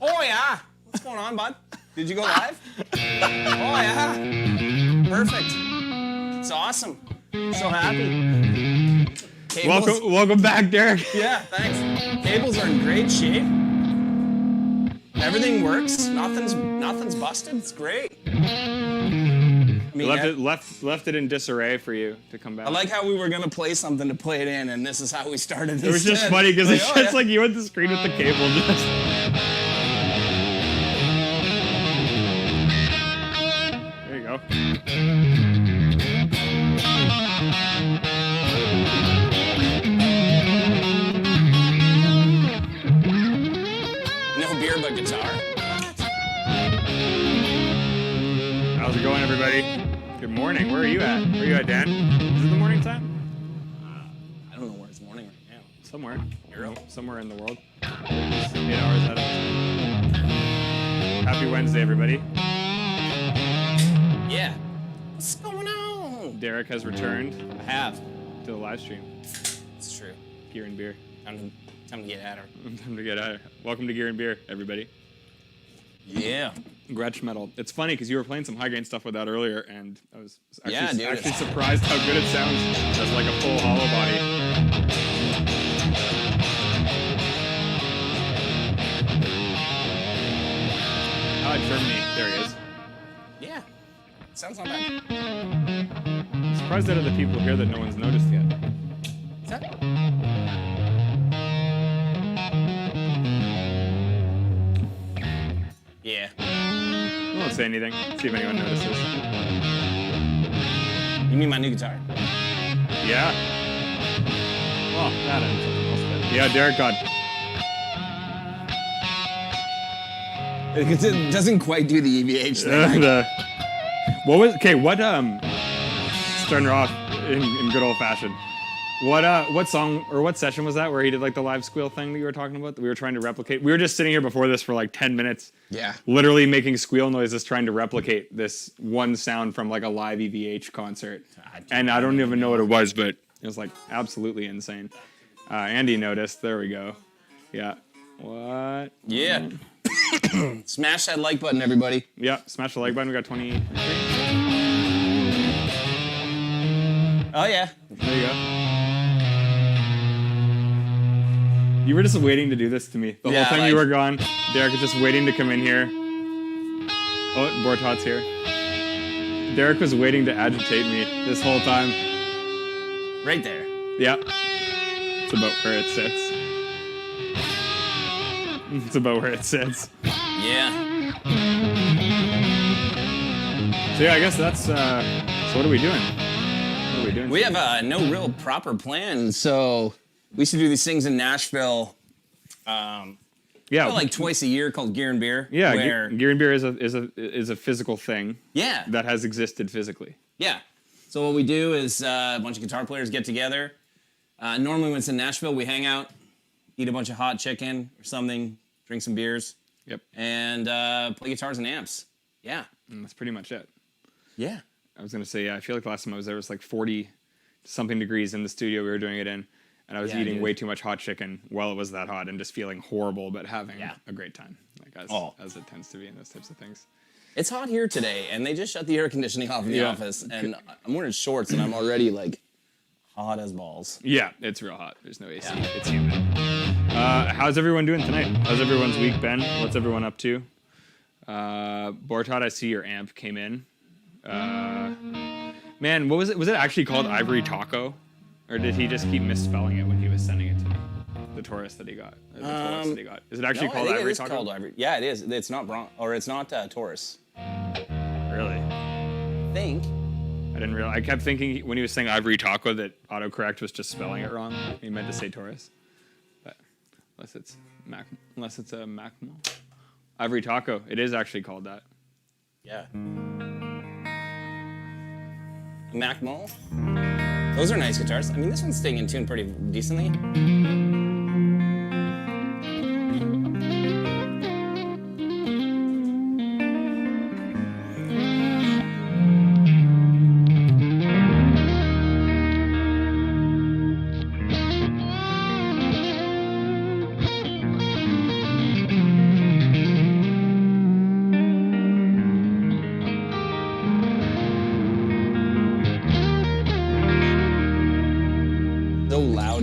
Oh, yeah. What's going on, bud? Did you go live? Oh, yeah. Perfect. It's awesome. So happy. Cables. Welcome back, Derek. Yeah, thanks. Cables are in great shape. Everything works. Nothing's busted. It's great. I mean, left it in disarray for you to come back. I like how we were gonna play something to play it in, and this is how we started. It was just funny because it's just like you at the screen with the cable. Just. There you go. No beer but guitar. How's it going, everybody? Good morning. Where are you at? Where are you at, Dan? Is it the morning time? I don't know where it's morning right now. Somewhere. Europe. Somewhere in the world. Just 8 hours out of time. Happy Wednesday, everybody. Yeah. What's going on? Derek has returned I have. to the live stream. It's true. Gear and beer. Time to get at her. Time to get out. Welcome to Gear and Beer, everybody. Yeah. Gretsch metal. It's funny because you were playing some high gain stuff with that earlier, and I was actually dude. surprised how good it sounds as like a full hollow body. Germany. There he is. Yeah. Sounds not bad. I'm surprised out of the people here that no one's noticed yet. Is that? Yeah. I won't say anything. See if anyone notices. You mean my new guitar? Yeah. Well, that and something else. But yeah, Derek got. It doesn't quite do the EVH thing. Starting her off in good old fashion. What song or what session was that where he did like the live squeal thing that you were talking about that we were trying to replicate? We were just sitting here before this for like 10 minutes. Yeah. Literally making squeal noises trying to replicate this one sound from like a live EVH concert. And I don't even know what it was, but it was like absolutely insane. Andy noticed. There we go. Yeah. What? Yeah. Smash that like button, everybody. Yeah, smash the like button. We got 20. Oh, yeah. There you go. You were just waiting to do this to me. The whole time you were gone, Derek was just waiting to come in here. Oh, Bortot's here. Derek was waiting to agitate me this whole time. Right there. Yeah. It's about where it sits. It's about where it sits. Yeah. So yeah, I guess that's, so what are we doing? What are we doing? We have no real proper plan, so we used to do these things in Nashville, like twice a year called Gear and Beer. Yeah, where, Gear and Beer is a physical thing. Yeah. That has existed physically. Yeah. So what we do is a bunch of guitar players get together. Normally when it's in Nashville, we hang out, eat a bunch of hot chicken or something, drink some beers. Yep. And play guitars and amps. Yeah. And that's pretty much it. Yeah. I was going to say, yeah, I feel like the last time I was there, it was like 40-something degrees in the studio we were doing it in. And I was eating way too much hot chicken while it was that hot and just feeling horrible, but having a great time, like as it tends to be in those types of things. It's hot here today, and they just shut the air conditioning off in the office, and I'm wearing shorts, and I'm already, like, hot as balls. Yeah, it's real hot. There's no AC. Yeah. It's humid. How's everyone doing tonight? How's everyone's week been? What's everyone up to? Bortot, I see your amp came in. Man, what was it? Was it actually called Ivory Taco? Or did he just keep misspelling it when he was sending it to me? The Taurus that he got. Is it actually called Ivory Taco? Called Ivory. Yeah, it is. It's not it's not Taurus. Really? I think. I didn't realize. I kept thinking when he was saying Ivory Taco that autocorrect was just spelling it wrong. He meant to say Taurus. But unless it's a Macmo. Ivory Taco. It is actually called that. Yeah. Mac Mall. Those are nice guitars. I mean, this one's staying in tune pretty decently.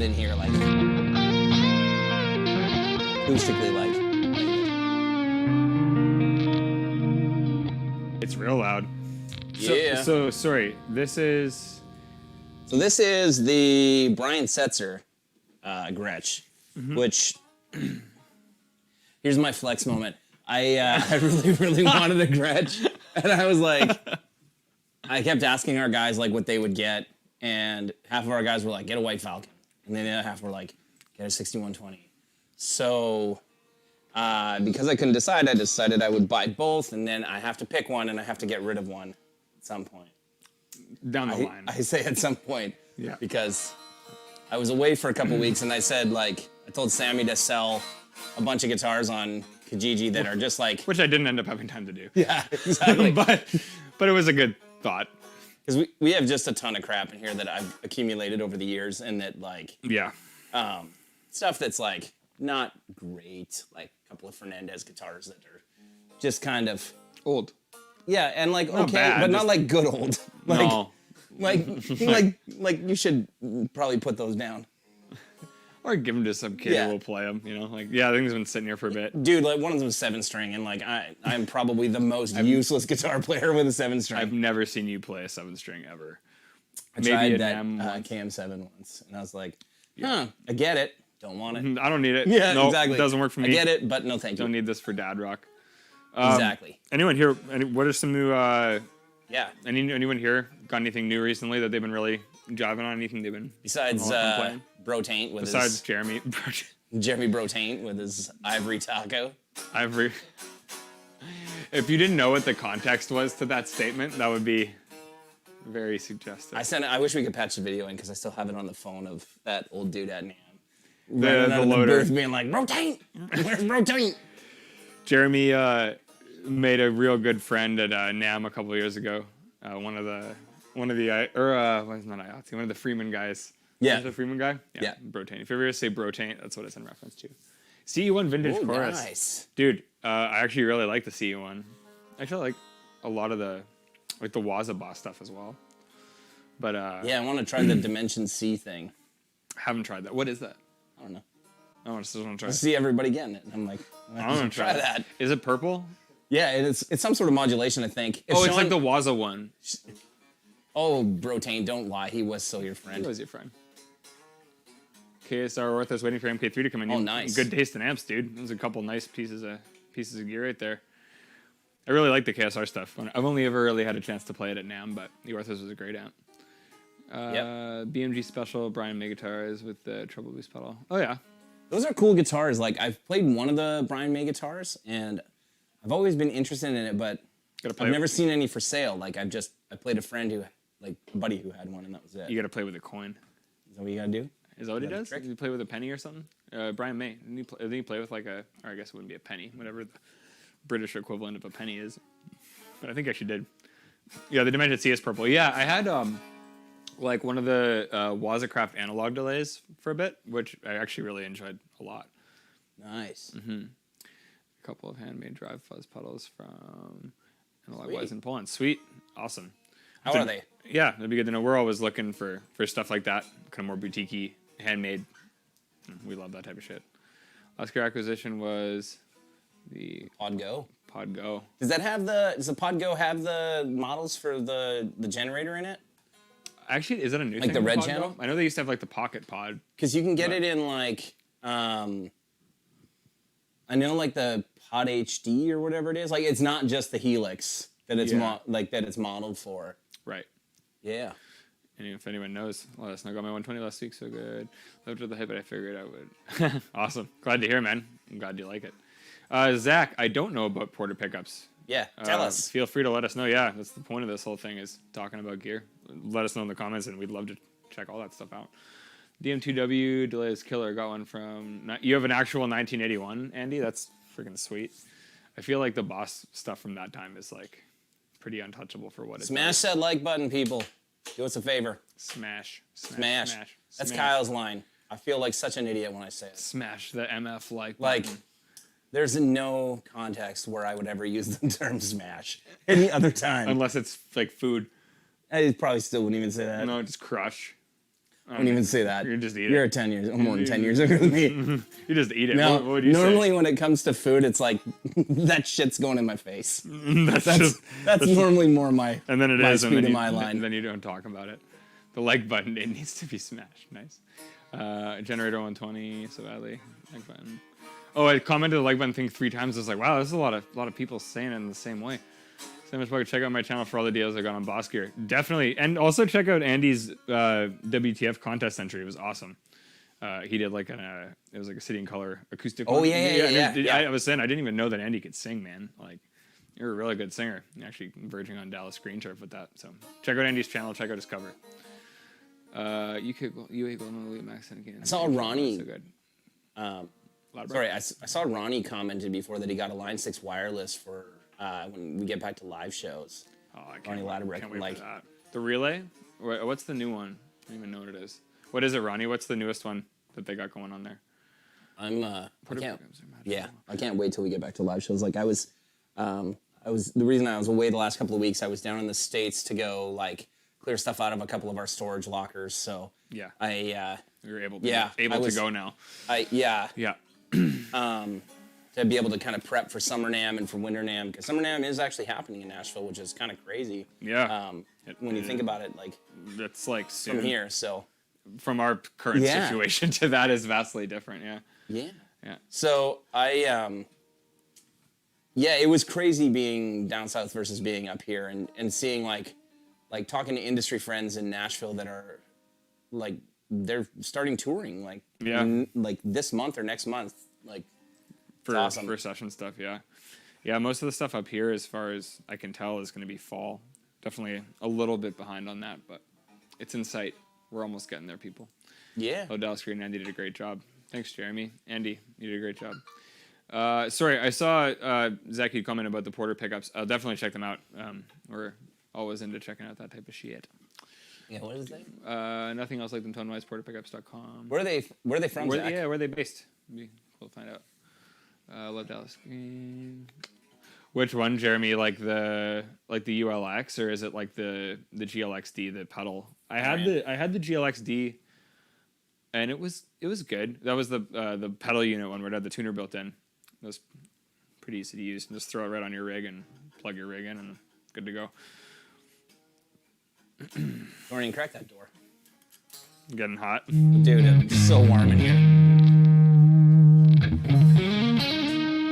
in here, like acoustically, like. It's real loud. Yeah. So sorry. This is. So this is the Brian Setzer Gretsch, which here's my flex moment. I really wanted a Gretsch, and I was like, I kept asking our guys like what they would get, and half of our guys were like, get a White Falcon, and then the other half were like, get a 6120. So because I couldn't decide, I decided I would buy both, and then I have to pick one, and I have to get rid of one at some point. Down the line. I say at some point, Yeah. because I was away for a couple weeks, and I said like, I told Sammy to sell a bunch of guitars on Kijiji that are just like, Which I didn't end up having time to do. yeah, exactly. but it was a good thought. Because we have just a ton of crap in here that I've accumulated over the years, and that like Yeah. stuff that's like not great, like a couple of Fernandez guitars that are just kind of Old. yeah, and like Not okay, bad, but not just- like good old. Like, No. like you should probably put those down. Or give them to some kid Yeah. who will play them, Like, yeah, I think it's been sitting here for a bit. Dude, like one of them was 7-string, and like I'm probably the most useless guitar player with a 7-string. I've never seen you play a 7-string ever. I tried a that NAM once. KM7 once, and I was like, I get it, don't want it. I don't need it. Yeah, Nope, exactly. Doesn't work for me. I get it, but no thank you. Don't need this for dad rock. Exactly. Anyone here? What are some new? Yeah. Anyone here got anything new recently that they've been really jiving on? Anything they've been Besides playing? Brotaint with besides Jeremy? Jeremy Brotaint with his ivory taco. Ivory. If you didn't know what the context was to that statement, that would be very suggestive. I wish we could patch the video in because I still have it on the phone of that old dude at NAM. The loader. booth being like, Brotaint! Where's Brotaint? Jeremy made a real good friend at NAM a couple of years ago. One of the one of the Freeman guys. Yeah. Is it the Freeman guy? Yeah. Brotaint. If you ever say Brotaint, that's what it's in reference to. CE1 vintage Oh, chorus. nice. Dude, I actually really like the CE1. I actually like a lot of the Waza Boss stuff as well. But Yeah, I want to try the Dimension C thing. haven't tried that. What is that? I don't know. I just want to try I it. see everybody getting it. And I'm like, I want to try that. Is it purple? Yeah, it's some sort of modulation, I think. It's like the Waza one. Oh, Brotaint, don't lie. He was still your Who friend. was your friend? KSR Orthos waiting for MK3 to come in. Oh, You- nice. Good taste in amps, dude. There's a couple nice pieces of gear right there. I really like the KSR stuff. I've only ever really had a chance to play it at NAM, but the Orthos was a great amp. BMG Special, Brian May guitars with the treble boost pedal. Oh yeah. Those are cool guitars. Like, I've played one of the Brian May guitars, and I've always been interested in it, but Gotta play I've it. never seen any for sale. Like, I played a friend a buddy who had one, and that was it. You got to play with a coin. Is that what you gotta do? Is that what he that a does? trick? Does he play with a penny or something? Brian May. Didn't he play with like a, or I guess it wouldn't be a penny, whatever the British equivalent of a penny is. But I think I actually did. Yeah, the Dimension C is purple. Yeah, I had like one of the Wazacraft analog delays for a bit, which I actually really enjoyed a lot. Nice. A couple of handmade drive fuzz pedals from Analog Sweet. Wise in Poland. Sweet. Awesome. How are they? Yeah, that'd be good to know. We're always looking for stuff like that, kind of more boutique-y, handmade. We love that type of shit. Last gear acquisition was the Pod Go. Pod Go. Does the Pod Go have the models for the generator in it? Actually, is that a new Like thing? the red Pod Go? channel? I know they used to have like the Pocket Pod. Because you can get it in like, I know like the Pod HD or whatever it is. Like, it's not just the Helix that it's Yeah. that it's modeled for. Right. Yeah. And if anyone knows, let us know. Got my 120 last week, so good. Lived with the hype, but I figured I would. Awesome. Glad to hear, man. I'm glad you like it. Zach, I don't know about Porter pickups. Yeah. Tell us. Feel free to let us know. Yeah, that's the point of this whole thing is talking about gear. Let us know in the comments, and we'd love to check all that stuff out. DM2W delay is killer. Got one from. You have an actual 1981, Andy. That's freaking sweet. I feel like the Boss stuff from that time is like pretty untouchable for what it Smash that like button, people. Do us a favor. Smash. Smash. That's Smash. Kyle's line. I feel like such an idiot when I say it. Smash the MF like Like, button. there's no context where I would ever use the term smash any other time. Unless it's like food. I probably still wouldn't even say that. No, just crush. Don't even say that. You just eat You're it. 10 years, more than 10 years younger than me. You just eat it. No, What would you normally when it comes to food, it's like that shit's going in my face. say? That's normally more my And then it my is, and speed then of you, my line. and then you don't talk about it. The like button, it needs to be smashed. Nice. Generator 120, so badly. Like button. Oh, I commented the like button thing 3 times. I was like, wow, there's a lot of people saying it in the same way. So much more. Check out my channel for all the deals I got on Boss Gear. Definitely. And also check out Andy's WTF contest entry. It was awesome. He did like it was like a City and Color acoustic Oh, one. yeah. I was saying, I didn't even know that Andy could sing, man. Like, you're a really good singer. You're actually verging on Dallas Green Turf with that. So check out Andy's channel. Check out his cover. UA Golden Elite Max again. I saw Ronnie. So good. Sorry, I saw Ronnie commented before that he got a Line 6 wireless for when we get back to live shows. Oh, I Ronnie Ladderbrick, can't wait like- for that. The relay? What's the new one? I don't even know what it is. What is it, Ronnie? What's the newest one that they got going on there? I can't wait till we get back to live shows. Like I was the reason I was away the last couple of weeks. I was down in the States to go like clear stuff out of a couple of our storage lockers. So Yeah. you're able to go now. Yeah. Yeah. To be able to kind of prep for Summer NAMM and for Winter NAMM, because Summer NAMM is actually happening in Nashville, which is kind of crazy. Yeah. When you think about it, like That's like soon. from here. So From our current Yeah. situation to that is vastly different. Yeah. yeah. Yeah. So it was crazy being down south versus being up here, and seeing like talking to industry friends in Nashville that are like they're starting touring like like this month or next month, like For awesome. for session stuff, yeah. Yeah, most of the stuff up here, as far as I can tell, is going to be fall. Definitely a little bit behind on that, but it's in sight. We're almost getting there, people. yeah. Oh, Dallas Green, Andy did a great job. Thanks, Jeremy. Andy, you did a great job. Sorry, I saw Zach, you comment about the Porter pickups. I'll definitely check them out. We're always into checking out that type of shit. Yeah, what is that? Nothing else like them, Tonewise, porterpickups.com. Where are they from, Zach? Where are they based? It'd be cool to find out. Love Dallas Green. Which one, Jeremy? Like the ULX, or is it like the GLXD, the pedal? I had the GLXD, and it was good. That was the pedal unit one where it had the tuner built in. It was pretty easy to use. Just throw it right on your rig and plug your rig in, and good to go. Don't even crack that door. Getting hot. Dude, it's so warm in here.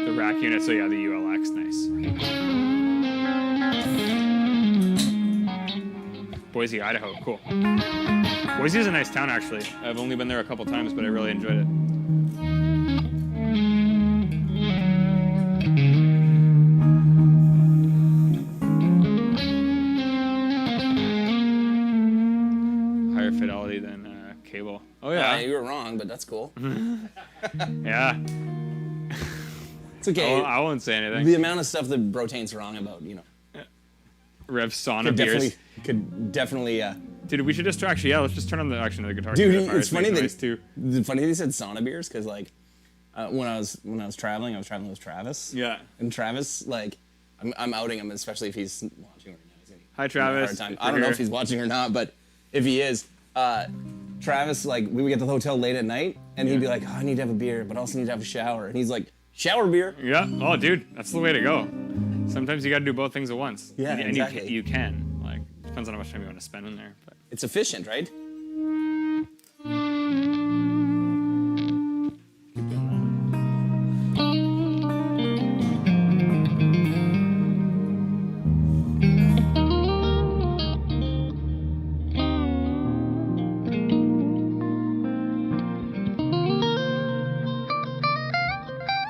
The rack unit. So yeah, the ULX, nice. Boise, Idaho, cool. Boise is a nice town, actually. I've only been there a couple times, but I really enjoyed it. Higher fidelity than cable. Oh yeah, You were wrong, but that's cool. yeah. It's okay. I won't say anything. The amount of stuff that Brotain's wrong about, Rev sauna beers. could definitely. Dude, we should just actually, let's just turn on the guitar. Dude, unit. it's funny Nice that too. the funny that you said sauna beers, because like when I was traveling with Travis. Yeah. And Travis, like, I'm outing him, especially if he's watching right now. He's gonna Hi, give me a Travis. hard time. If I don't you're know here. if he's watching or not, but if he is, Travis, like, we would get to the hotel late at night, and he'd be like, oh, I need to have a beer, but I also need to have a shower. And he's like, shower beer. Yeah. Oh, dude, that's the way to go. Sometimes you got to do both things at once. Yeah, and exactly. you can. Like, depends on how much time you want to spend in there. But It's efficient, right?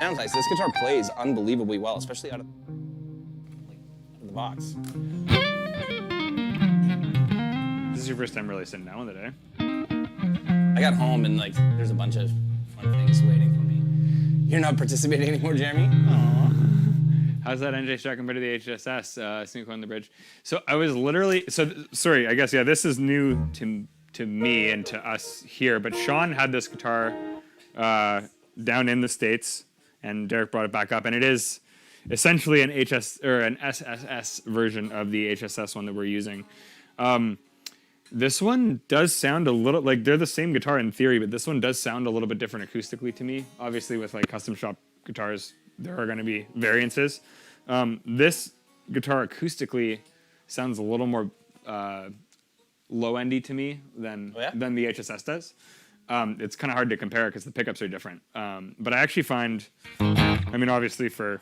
Sounds nice. This guitar plays unbelievably well, especially out of the box. this is your first time really sitting down with it, eh? I got home and like there's a bunch of fun things waiting for me. You're not participating anymore, Jeremy? How's that NJ shot compared to the HSS? Sneak on the bridge. So I was literally sorry. I guess this is new to me and to us here. But Sean had this guitar down in the States, and Derek brought it back up, and it is essentially an HS or an SSS version of the HSS one that we're using. This one does sound a little like they're the same guitar in theory, but this one does sound a little bit different acoustically to me. Obviously, with like custom shop guitars, there are going to be variances. This guitar acoustically sounds a little more low endy to me than the HSS does. It's kind of hard to compare because the pickups are different. But I actually find, I mean, obviously for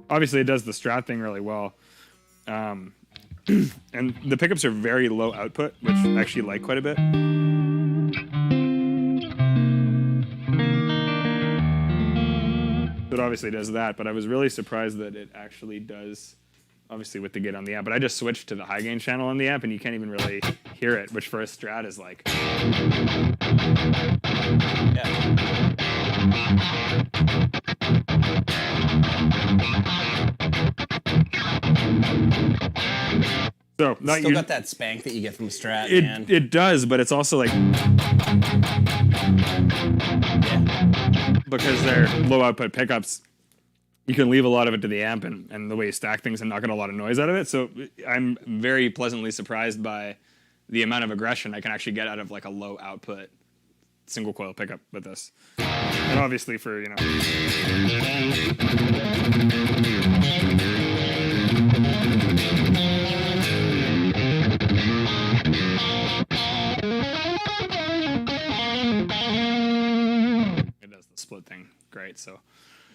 obviously it does the Strat thing really well. And the pickups are very low output, which I actually like quite a bit. It obviously does that, but I was really surprised that it actually does, obviously with the gate on the amp, but I just switched to the high gain channel on the amp and you can't even really hear it, which for a Strat is like... So Still got that spank that you get from a Strat, man. It does, but it's also like... Because they're low output pickups, you can leave a lot of it to the amp and the way you stack things and not get a lot of noise out of it. So I'm very pleasantly surprised by the amount of aggression I can actually get out of like a low output single coil pickup with this. And obviously for, you know... split thing, great. So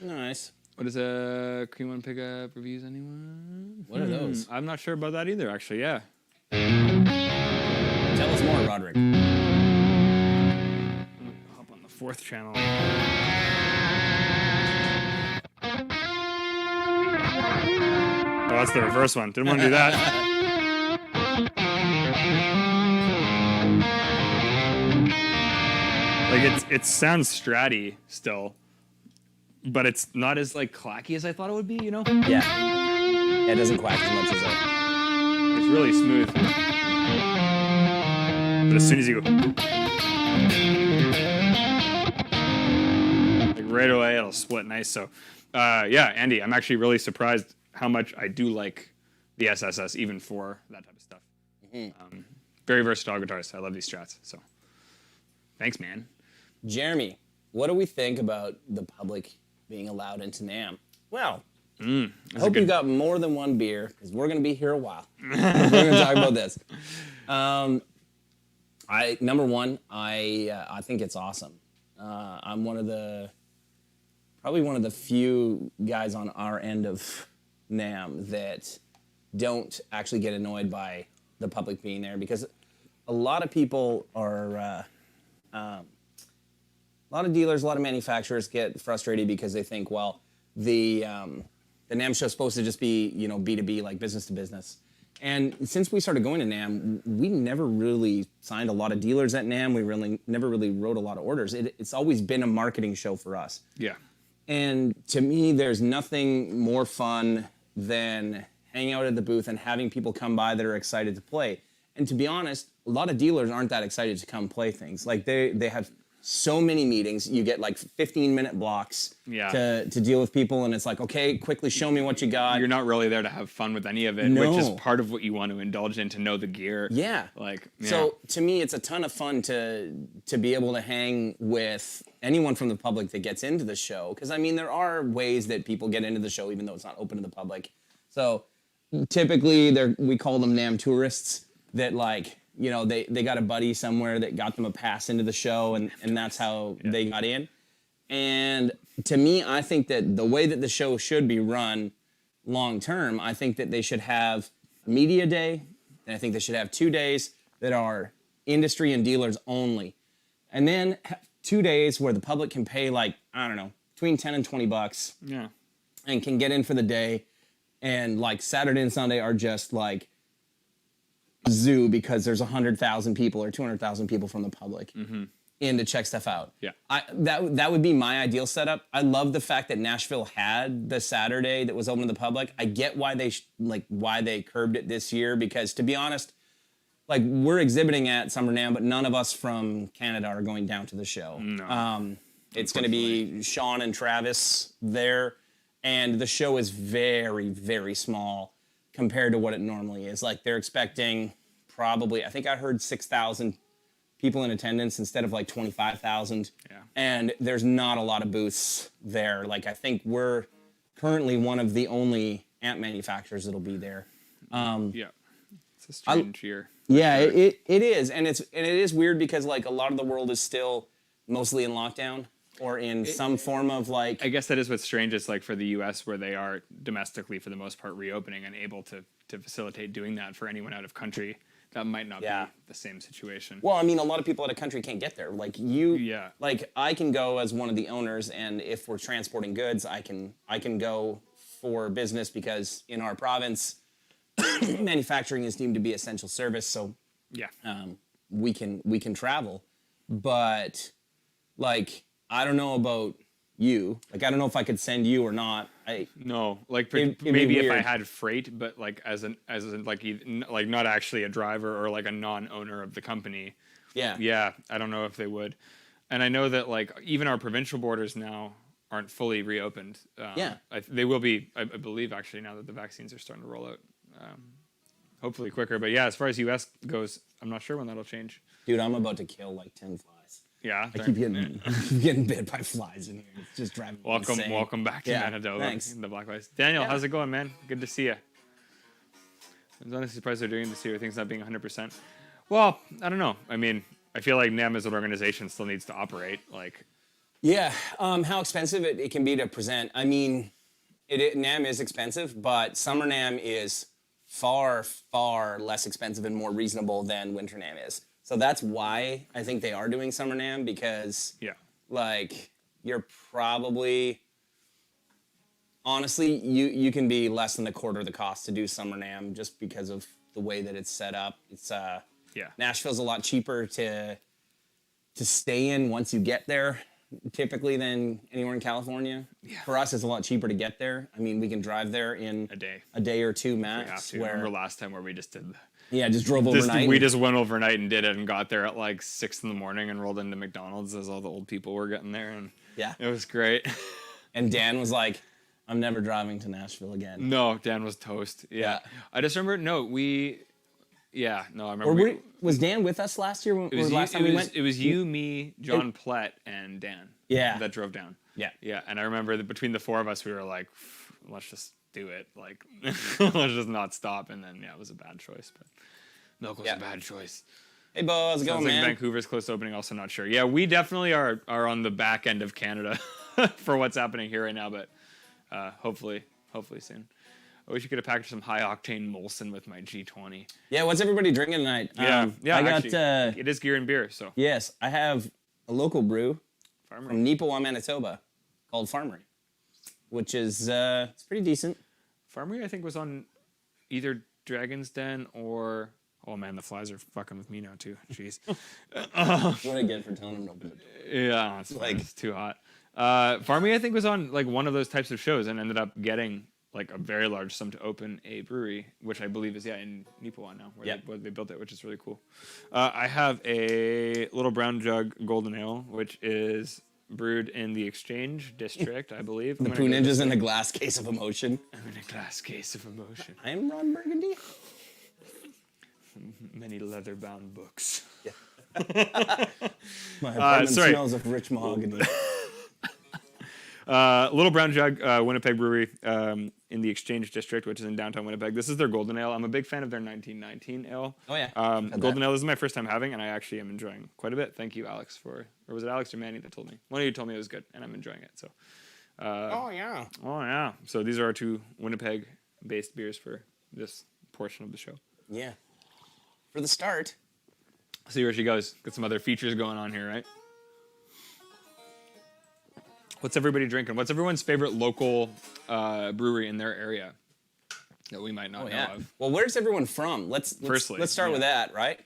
nice. What is a Cream One pickup reviews? Anyone? What are those? I'm not sure about that either. Actually, yeah. Tell us more, Roderick. Hop on the 4th channel. Oh, that's the reverse one. Didn't want to do that. Like it sounds Stratty still, but it's not as like clacky as I thought it would be, you know? Yeah. Yeah, it doesn't quack as much as that. It's really smooth. But as soon as you go like right away, it'll split nice. So yeah, Andy, I'm actually really surprised how much I do like the SSS even for that type of stuff. Very versatile guitars. I love these Strats. So thanks, man. Jeremy, what do we think about the public being allowed into NAMM? Well, I hope you got more than one beer, because we're going to be here a while. We're going to talk about this. Number one, I think it's awesome. I'm probably one of the few guys on our end of NAMM that don't actually get annoyed by the public being there, because a lot of people are... a lot of dealers, a lot of manufacturers get frustrated because they think, well, the NAMM show is supposed to just be, you know, B2B, like business to business. And since we started going to NAMM, we never really signed a lot of dealers at NAMM. We never really wrote a lot of orders. It's always been a marketing show for us. Yeah. And to me, there's nothing more fun than hanging out at the booth and having people come by that are excited to play. And to be honest, a lot of dealers aren't that excited to come play things. Like they have so many meetings. You get like 15-minute blocks to deal with people, and it's like, okay, quickly show me what you got. You're not really there to have fun with any of it, which is part of what you want to indulge in, to know the gear. Yeah. So to me, it's a ton of fun to be able to hang with anyone from the public that gets into the show. Because I mean, there are ways that people get into the show even though it's not open to the public. So typically, we call them NAMM tourists that, like, you know, they got a buddy somewhere that got them a pass into the show, and that's how they got in. And to me, I think that the way that the show should be run long term, I think that they should have a media day, and I think they should have 2 days that are industry and dealers only. And then 2 days where the public can pay, like, I don't know, between 10 and 20 bucks. Yeah. And can get in for the day. And like Saturday and Sunday are just like zoo, because there's 100,000 people or 200,000 people from the public in to check stuff out. Yeah. That would be my ideal setup. I love the fact that Nashville had the Saturday that was open to the public. I get why they curbed it this year, because to be honest, like, we're exhibiting at Summer NAMM, but none of us from Canada are going down to the show. No. It's going to be Sean and Travis there, and the show is very, very small compared to what it normally is. Like they're expecting probably, I think I heard 6,000 people in attendance instead of like 25,000. Yeah. And there's not a lot of booths there. Like I think we're currently one of the only amp manufacturers that'll be there. Yeah. It's a strange year. Yeah, it is, and it is weird because like a lot of the world is still mostly in lockdown or in some form of like. I guess that is what's strange. It's like for the U.S. where they are domestically for the most part reopening and able to facilitate doing that for anyone out of country. That might not be the same situation. Well, I mean, a lot of people out of country can't get there. Like you, Yeah. like I can go as one of the owners, and if we're transporting goods, I can go for business because in our province, manufacturing is deemed to be essential service. So Yeah. we can travel, but like I don't know about you. Like I don't know if I could send you or not. No, like It'd be maybe if I weird. had freight, but like as like not actually a driver or like a non-owner of the company. Yeah. Yeah, I don't know if they would. And I know that like even our provincial borders now aren't fully reopened. Yeah. They will be, I believe, actually now that the vaccines are starting to roll out. Hopefully quicker, but yeah, as far as US goes, I'm not sure when that'll change. Dude, I'm about to kill like 10 flies. Yeah, I keep getting bit by flies in here. It's just driving me insane. welcome back to Yeah, Manitoba. thanks. The Black Lives. Daniel, Yeah. how's it going, man? Good to see you. I was honestly surprised they're doing this year. Things not being 100%. Well, I don't know. I mean, I feel like NAM as an organization still needs to operate. Like, Yeah, how expensive it can be to present. I mean, NAM is expensive, but Summer NAM is far, far less expensive and more reasonable than Winter NAM is. So that's why I think they are doing Summer NAM because, yeah, like, you're probably, honestly, you can be less than a quarter of the cost to do Summer NAM just because of the way that it's set up. It's yeah, Nashville's a lot cheaper to stay in once you get there, typically than anywhere in California. Yeah. For us, it's a lot cheaper to get there. I mean, we can drive there in a day or two we have max. to. Remember last time where we just did. Just drove overnight. We just went overnight and did it and got there at like 6 a.m. and rolled into McDonald's as all the old people were getting there, and Yeah. it was great. And Dan was like, "I'm never driving to Nashville again." No, Dan was toast. Yeah. I just remember. No, I remember. Or was Dan with us last year? It was, last time we went? it was you, me, John Plett, and Dan. Yeah. That drove down. Yeah. Yeah, and I remember that between the four of us, we were like, let's just do it. Like, let's just not stop. And then, it was a bad choice. But milk was a bad choice. Hey, Bo, how's it Sounds going, like man? Vancouver's close to opening, also not sure. Yeah, we definitely are on the back end of Canada for what's happening here right now, but hopefully soon. I wish you could have packaged some high-octane Molson with my G20. Yeah, what's everybody drinking tonight? I got. actually, It is gear and beer, so. Yes, I have a local brew Farmer. from Neepawa, Manitoba, called Farmery, which is it's pretty decent. Farmery, I think, was on either Dragon's Den or... Oh, man, the flies are fucking with me now, too. Jeez. What I get for telling them no good. Yeah, it's too hot. Farmery, I think, was on like one of those types of shows and ended up getting like a very large sum to open a brewery, which I believe is in Neepawa now, where they built it, which is really cool. I have a Little Brown Jug Golden Ale, which is brewed in the Exchange District, I believe. The Poo Ninja's in a glass case of emotion. I'm in a glass case of emotion. I'm Ron Burgundy. Many leather-bound books. My apartment sorry. smells of rich mahogany. Little Brown Jug, Winnipeg Brewery, in the Exchange District, which is in downtown Winnipeg. This is their Golden Ale. I'm a big fan of their 1919 Ale. Oh, yeah. Golden Ale is my first time having, and I actually am enjoying quite a bit. Thank you, Alex, or was it Alex or Manny that told me? One of you told me it was good, and I'm enjoying it. So. Oh, yeah. Oh, yeah. So these are our two Winnipeg-based beers for this portion of the show. Yeah. For the start. See where she goes. Got some other features going on here, right? What's everybody drinking? What's everyone's favorite local brewery in their area that we might not know of? Well, where's everyone from? Let's start with that, right?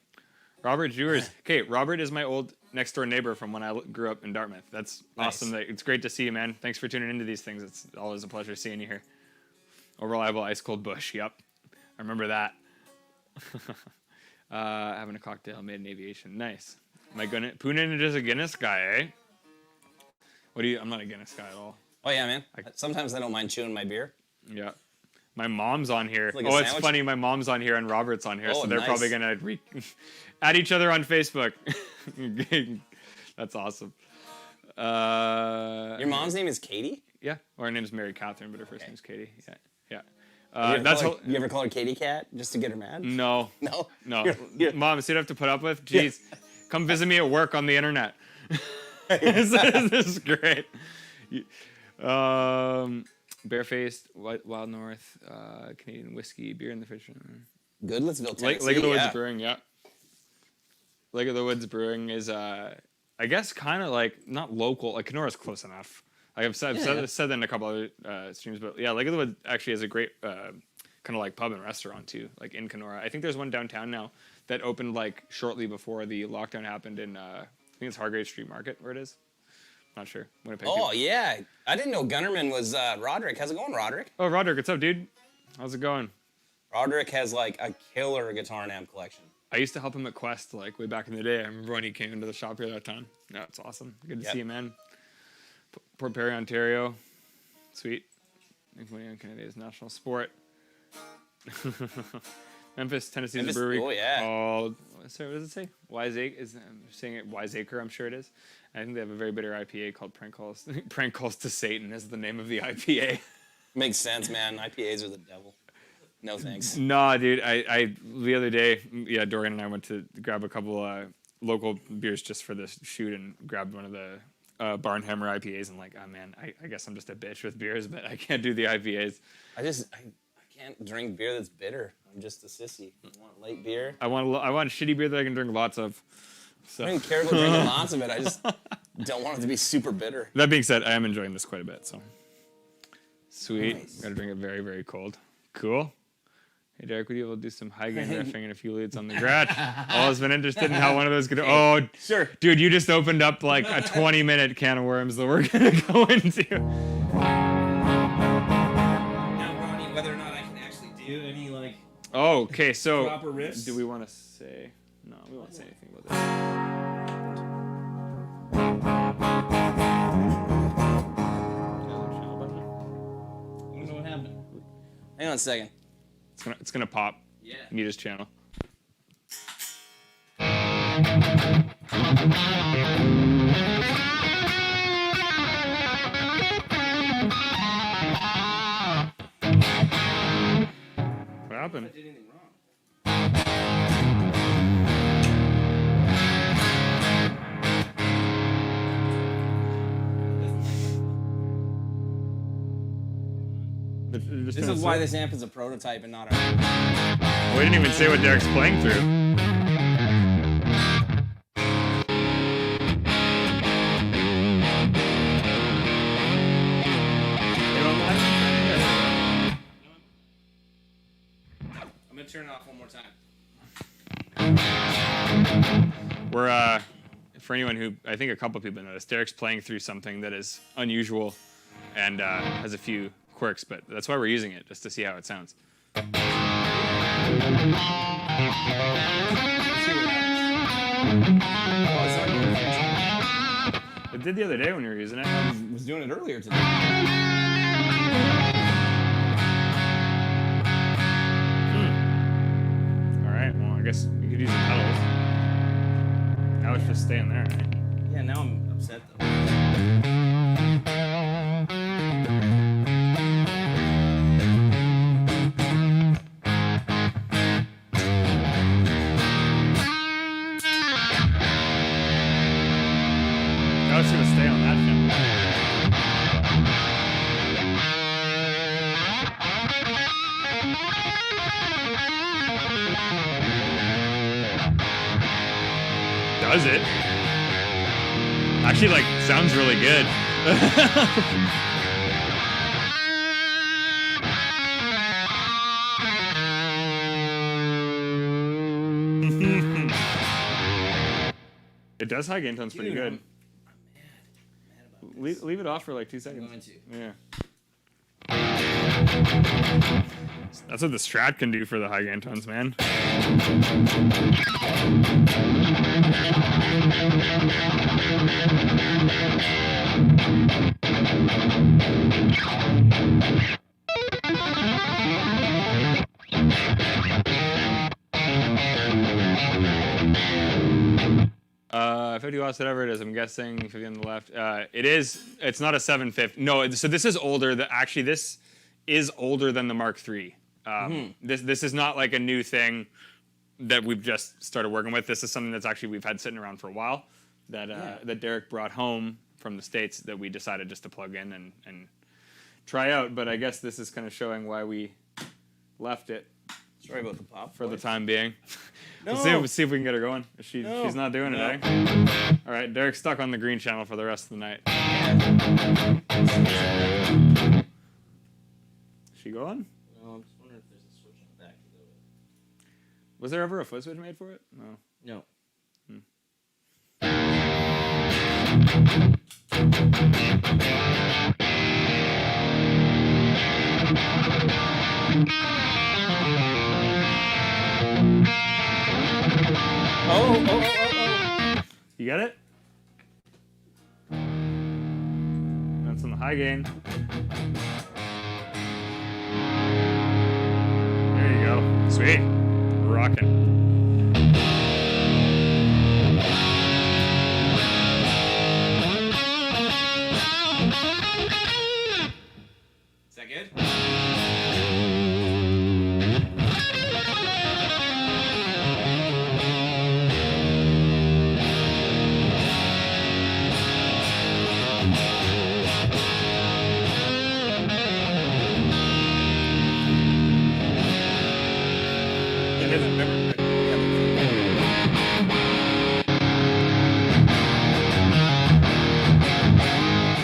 Robert Jewers. Okay, Robert is my old next door neighbor from when I grew up in Dartmouth. That's awesome. It's great to see you, man. Thanks for tuning into these things. It's always a pleasure seeing you here. A reliable ice cold Bush. Yep, I remember that. Having a cocktail made in aviation. Nice. My goodness, Poo Ninja's a Guinness guy, eh? What do you? I'm not a Guinness guy at all. Oh yeah, man. Sometimes I don't mind chewing my beer. Yeah. My mom's on here. Like a it's sandwich? funny. My mom's on here and Robert's on here, Oh, so they're nice. probably gonna add each other on Facebook. That's awesome. Your mom's name is Katie? Yeah, or her name's Mary Catherine, but her first name's Katie. Yeah, yeah. You ever call her Katie Cat just to get her mad? No, No? no. You're- Mom, see what I have to put up with? Jeez, come visit me at work on the internet. this is great. Barefaced, Wild North, Canadian whiskey, beer in the fridge. Goodlettsville, Tennessee. Lake of the Woods yeah. Brewing, yeah. Lake of the Woods Brewing is, I guess, kind of like not local. Like Kenora's close enough. I've said that in a couple other streams, but yeah, Lake of the Woods actually has a great kind of like pub and restaurant too, like in Kenora. I think there's one downtown now that opened like shortly before the lockdown happened in I think it's Hargrave Street Market where it is. Not sure. Winnipeg. Oh, yeah. I didn't know Gunnerman was Roderick. How's it going, Roderick? Oh, Roderick, what's up, dude? How's it going? Roderick has like a killer guitar and amp collection. I used to help him at Quest like way back in the day. I remember when he came into the shop here that time. Yeah, it's awesome. Good to see you, man. Port Perry, Ontario. Sweet. Canada's national sport. Memphis, Tennessee's a brewery. Oh, yeah. Called, sorry, what does it say? Wiseacre. I'm saying it Wiseacre, I'm sure it is. I think they have a very bitter IPA called Prank Calls. Prank Calls to Satan is the name of the IPA. Makes sense, man. IPAs are the devil. No thanks. Nah, dude. I the other day, yeah, Dorian and I went to grab a couple local beers just for this shoot and grabbed one of the Barnhammer IPAs and like, oh man, I guess I'm just a bitch with beers, but I can't do the IPAs. I can't drink beer that's bitter. I'm just a sissy. I want light beer. I want shitty beer that I can drink lots of. So. I don't care about drinking lots of it. I just don't want it to be super bitter. That being said, I am enjoying this quite a bit. So sweet. Nice. Gotta drink it very, very cold. Cool. Hey Derek, would you able to do some high gain riffing and a few leads on the Gretsch? Always been interested in how one of those could. Oh, Sure. dude, you just opened up like a 20-minute can of worms that we're gonna go into. Now, Ronnie, whether or not I can actually do any like Oh, okay. So, proper riffs. do we want to say? No, we won't say anything about I don't know what happened. Hang on a second. that. It's gonna pop. Yeah. Nita's channel. What happened? Did anything wrong? This is why this amp is a prototype and not a... We didn't even say what Derek's playing through. I'm gonna turn it off one more time. We're for anyone who, I think a couple people noticed, Derek's playing through something that is unusual and has a few quirks, but that's why we're using it, just to see how it sounds. It did the other day when we were using it. I was doing it earlier today. All right, well, I guess we could use the pedals. Now it's just staying there, right? Yeah, now I'm upset though. Now it's gonna stay on that channel. Does it? Actually, like, sounds really good. It does high gain tones pretty Dude, good. I'm mad about this. Leave it off for like 2 I'm seconds. going to. Yeah. That's what the Strat can do for the high gain tones, man. $50 whatever it is. I'm guessing 50 on the left. It's not a 750. No, so this is older. Actually, this is older than the Mark III. This is not like a new thing that we've just started working with. This is something that's actually we've had sitting around for a while that Derek brought home from the States that we decided just to plug in and try out. But I guess this is kind of showing why we left it. Sorry about the pop. For the time being. No. We'll see if we can get her going. She's not doing it, eh? All right, Derek's stuck on the green channel for the rest of the night. Is she going? Well, I'm just wondering if there's a switch on the back to go with. Was there ever a foot switch made for it? No. No. Oh. You got it? That's on the high gain. There you go. Sweet. Rocking. Is that good?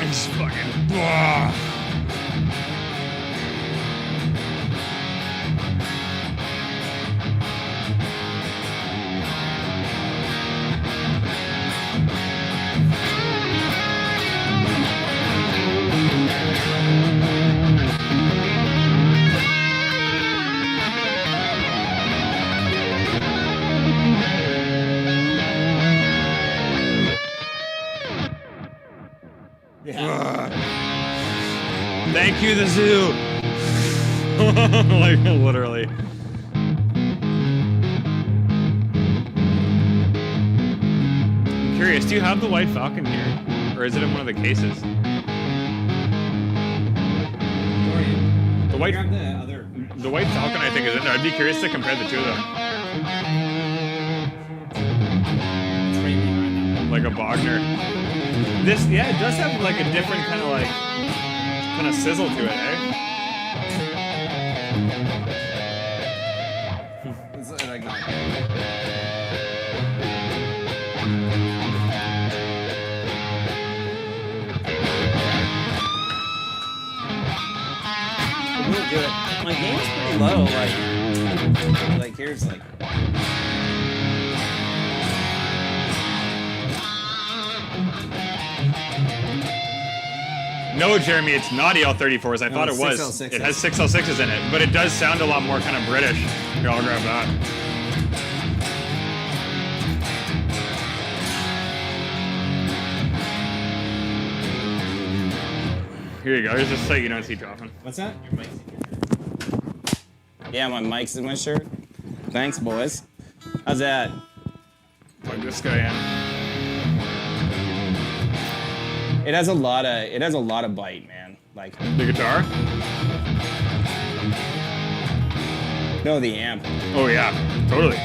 It's fucking. Blah. Thank you, the zoo. Like literally. I'm curious. Do you have the White Falcon here, or is it in one of the cases? The White, Grab the other. the White Falcon, I think, is in there. I'd be curious to compare the two of them. It's right behind that. Like a Bogner. This, yeah, it does have like a different kind of sizzle to it, eh? It's like not. We'll do it. My game's pretty low. Like here's like. No, Jeremy, it's not EL34s. I thought it it's was. 6L6s. It has 6L6s in it, but it does sound a lot more kind of British. Here, I'll grab that. Here you go. Here's just so you don't see dropping. What's that? Your mic's in your shirt. Yeah, my mic's in my shirt. Thanks, boys. How's that? Plug this guy in. It has a lot of bite, man. Like The guitar? no, the amp. Oh yeah, totally.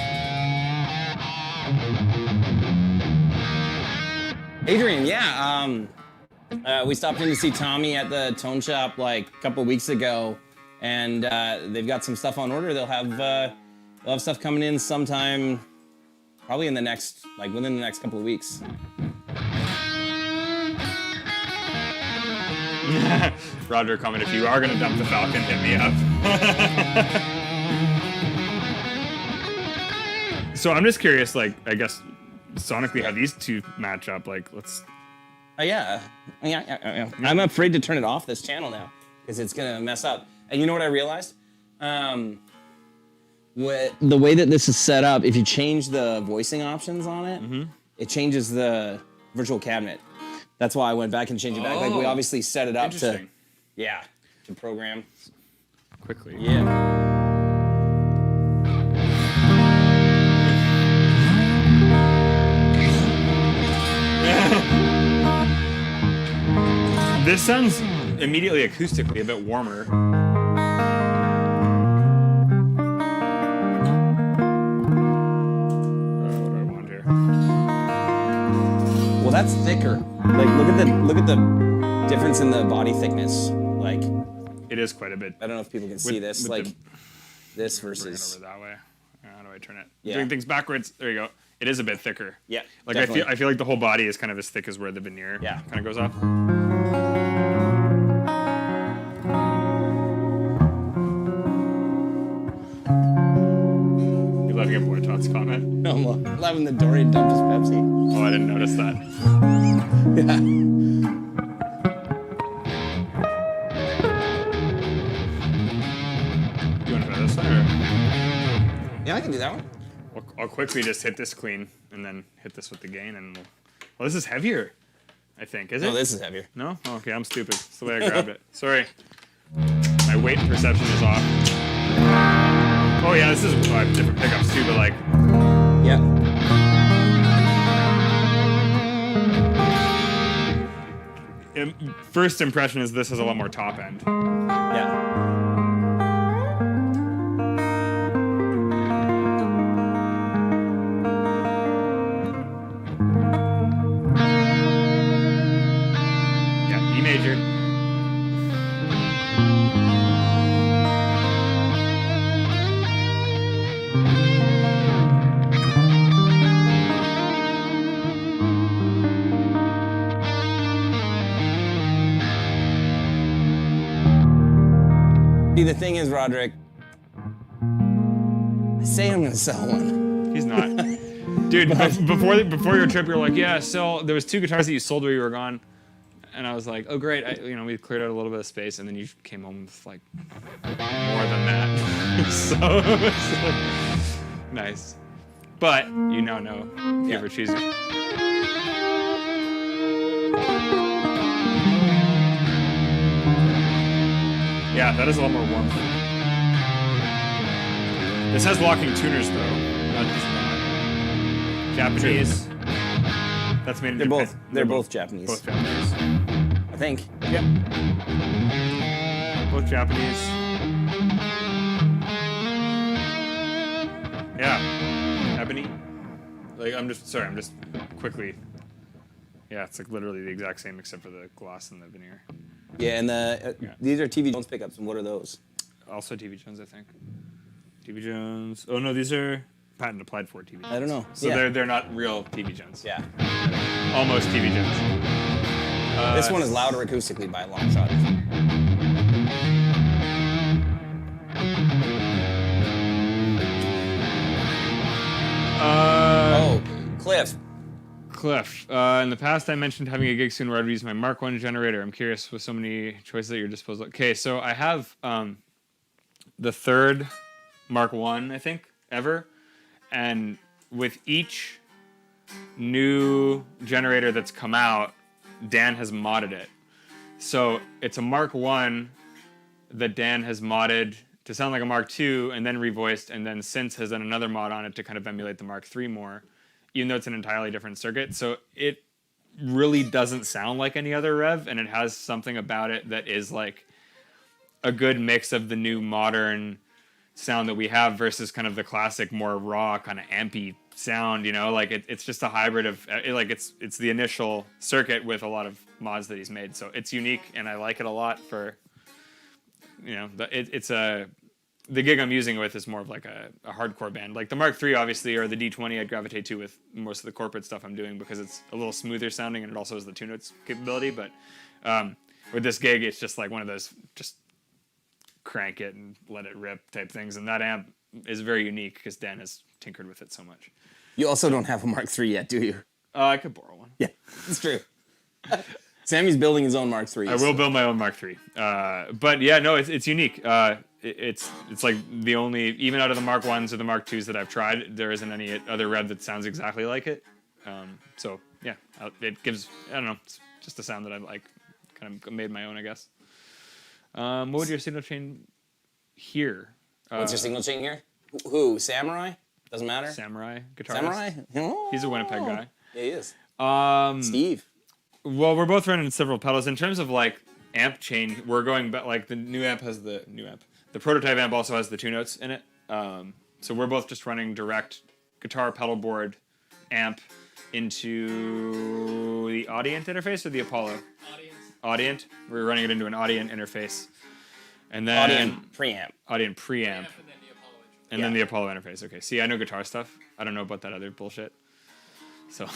Adrian, yeah. We stopped in to see Tommy at the Tone Shop like a couple weeks ago, and they've got some stuff on order. They'll have stuff coming in sometime, probably within the next couple of weeks. Roger comment, if you are gonna dump the Falcon, hit me up. So I'm just curious, like, I guess sonically how these two match up. Like, let's. Yeah. I'm afraid to turn it off this channel now because it's gonna mess up. And you know what I realized? The way that this is set up, if you change the voicing options on it, it changes the virtual cabinet. That's why I went back and changed it back. Like we Oh. obviously set it up to, Interesting. yeah, to program. Quickly. Yeah. This sounds immediately acoustically a bit warmer. What do I want here? Well, that's thicker. Like look at the difference in the body thickness. Like It is quite a bit. I don't know if people can see this. with Like the- this Bring it versus. over that way. How do I turn it? Yeah. Doing things backwards. There you go. It is a bit thicker. Yeah, Like definitely. I feel like the whole body is kind of as thick as where the veneer Yeah. kind of goes off. You loving it, Boy Tots comment? No, I'm loving the Dorian dump his Pepsi. Oh, I didn't notice that. Yeah. You want to try this one? Or? Yeah, I can do that one. I'll quickly just hit this clean and then hit this with the gain and well, this is heavier, I think. Is it? No, this is heavier. No? Oh, okay, I'm stupid. It's the way I grabbed it. Sorry. My weight perception is off. Oh yeah, this is different pickups too, but like, Yeah. first impression is this has a lot more top end. Yeah. Yeah, E major. See, the thing is, Roderick, I say I'm gonna sell one. He's not. Dude, before your trip, you were like, yeah, so there was 2 guitars that you sold where you were gone. And I was like, oh great, we cleared out a little bit of space, and then you came home with like more than that. So it's like, nice. But you now know if you Yeah. ever choose it. Yeah, that is a lot more warmth. This has locking tuners though, not just that. Japanese. That's made in They're Japan. both they're both Japanese. Both Japanese. I think. Yep. Both Japanese. Yeah. Ebony. Like I'm just quickly. Yeah, it's like literally the exact same except for the gloss and the veneer. Yeah, and Yeah. these are TV Jones pickups, and what are those? Also TV Jones, I think. TV Jones. Oh no, these are patent applied for TV Jones. I don't know. So Yeah. they're not real TV Jones. Yeah. Almost TV Jones. This one is louder acoustically by a long shot. Oh, Cliff. Cliff, in the past I mentioned having a gig soon where I'd use my Mark 1 generator. I'm curious with so many choices at your disposal. Okay, so I have the 3rd Mark 1, I think, ever. And with each new generator that's come out, Dan has modded it. So it's a Mark 1 that Dan has modded to sound like a Mark 2 and then revoiced, and then since has done another mod on it to kind of emulate the Mark 3 more, even though it's an entirely different circuit. So it really doesn't sound like any other Rev, and it has something about it that is like a good mix of the new modern sound that we have versus kind of the classic, more raw, kind of ampy sound, like it's just a hybrid of, it's the initial circuit with a lot of mods that he's made. So it's unique, and I like it a lot for, the gig I'm using it with is more of like a hardcore band. Like the Mark III, obviously, or the D20, I'd gravitate to with most of the corporate stuff I'm doing because it's a little smoother sounding and it also has the two notes capability. But with this gig, it's just like one of those just crank it and let it rip type things. And that amp is very unique because Dan has tinkered with it so much. You also don't have a Mark III yet, do you? I could borrow one. Yeah, it's true. Sammy's building his own Mark III. I will build my own Mark III. But yeah, no, it's unique. It's like the only, even out of the Mark 1s or the Mark 2s that I've tried, there isn't any other Rev that sounds exactly like it. So yeah, it gives, I don't know, just a sound that I like, kind of made my own, I guess. What would your signal chain hear? What's your signal chain here? Who? Samurai? Doesn't matter. Samurai guitarist. Samurai? Oh. He's a Winnipeg guy. Yeah, he is. Steve. Steve. Well, we're both running several pedals. In terms of like amp chain, we're going back. Like the new amp has the new amp. The prototype amp also has the 2 notes in it. So we're both just running direct guitar pedal board amp into the Audient interface or the Apollo? Audient. We're running it into an Audient interface. And then Audient preamp. Audient preamp. And Yeah. then the Apollo interface. Okay. See, I know guitar stuff. I don't know about that other bullshit. So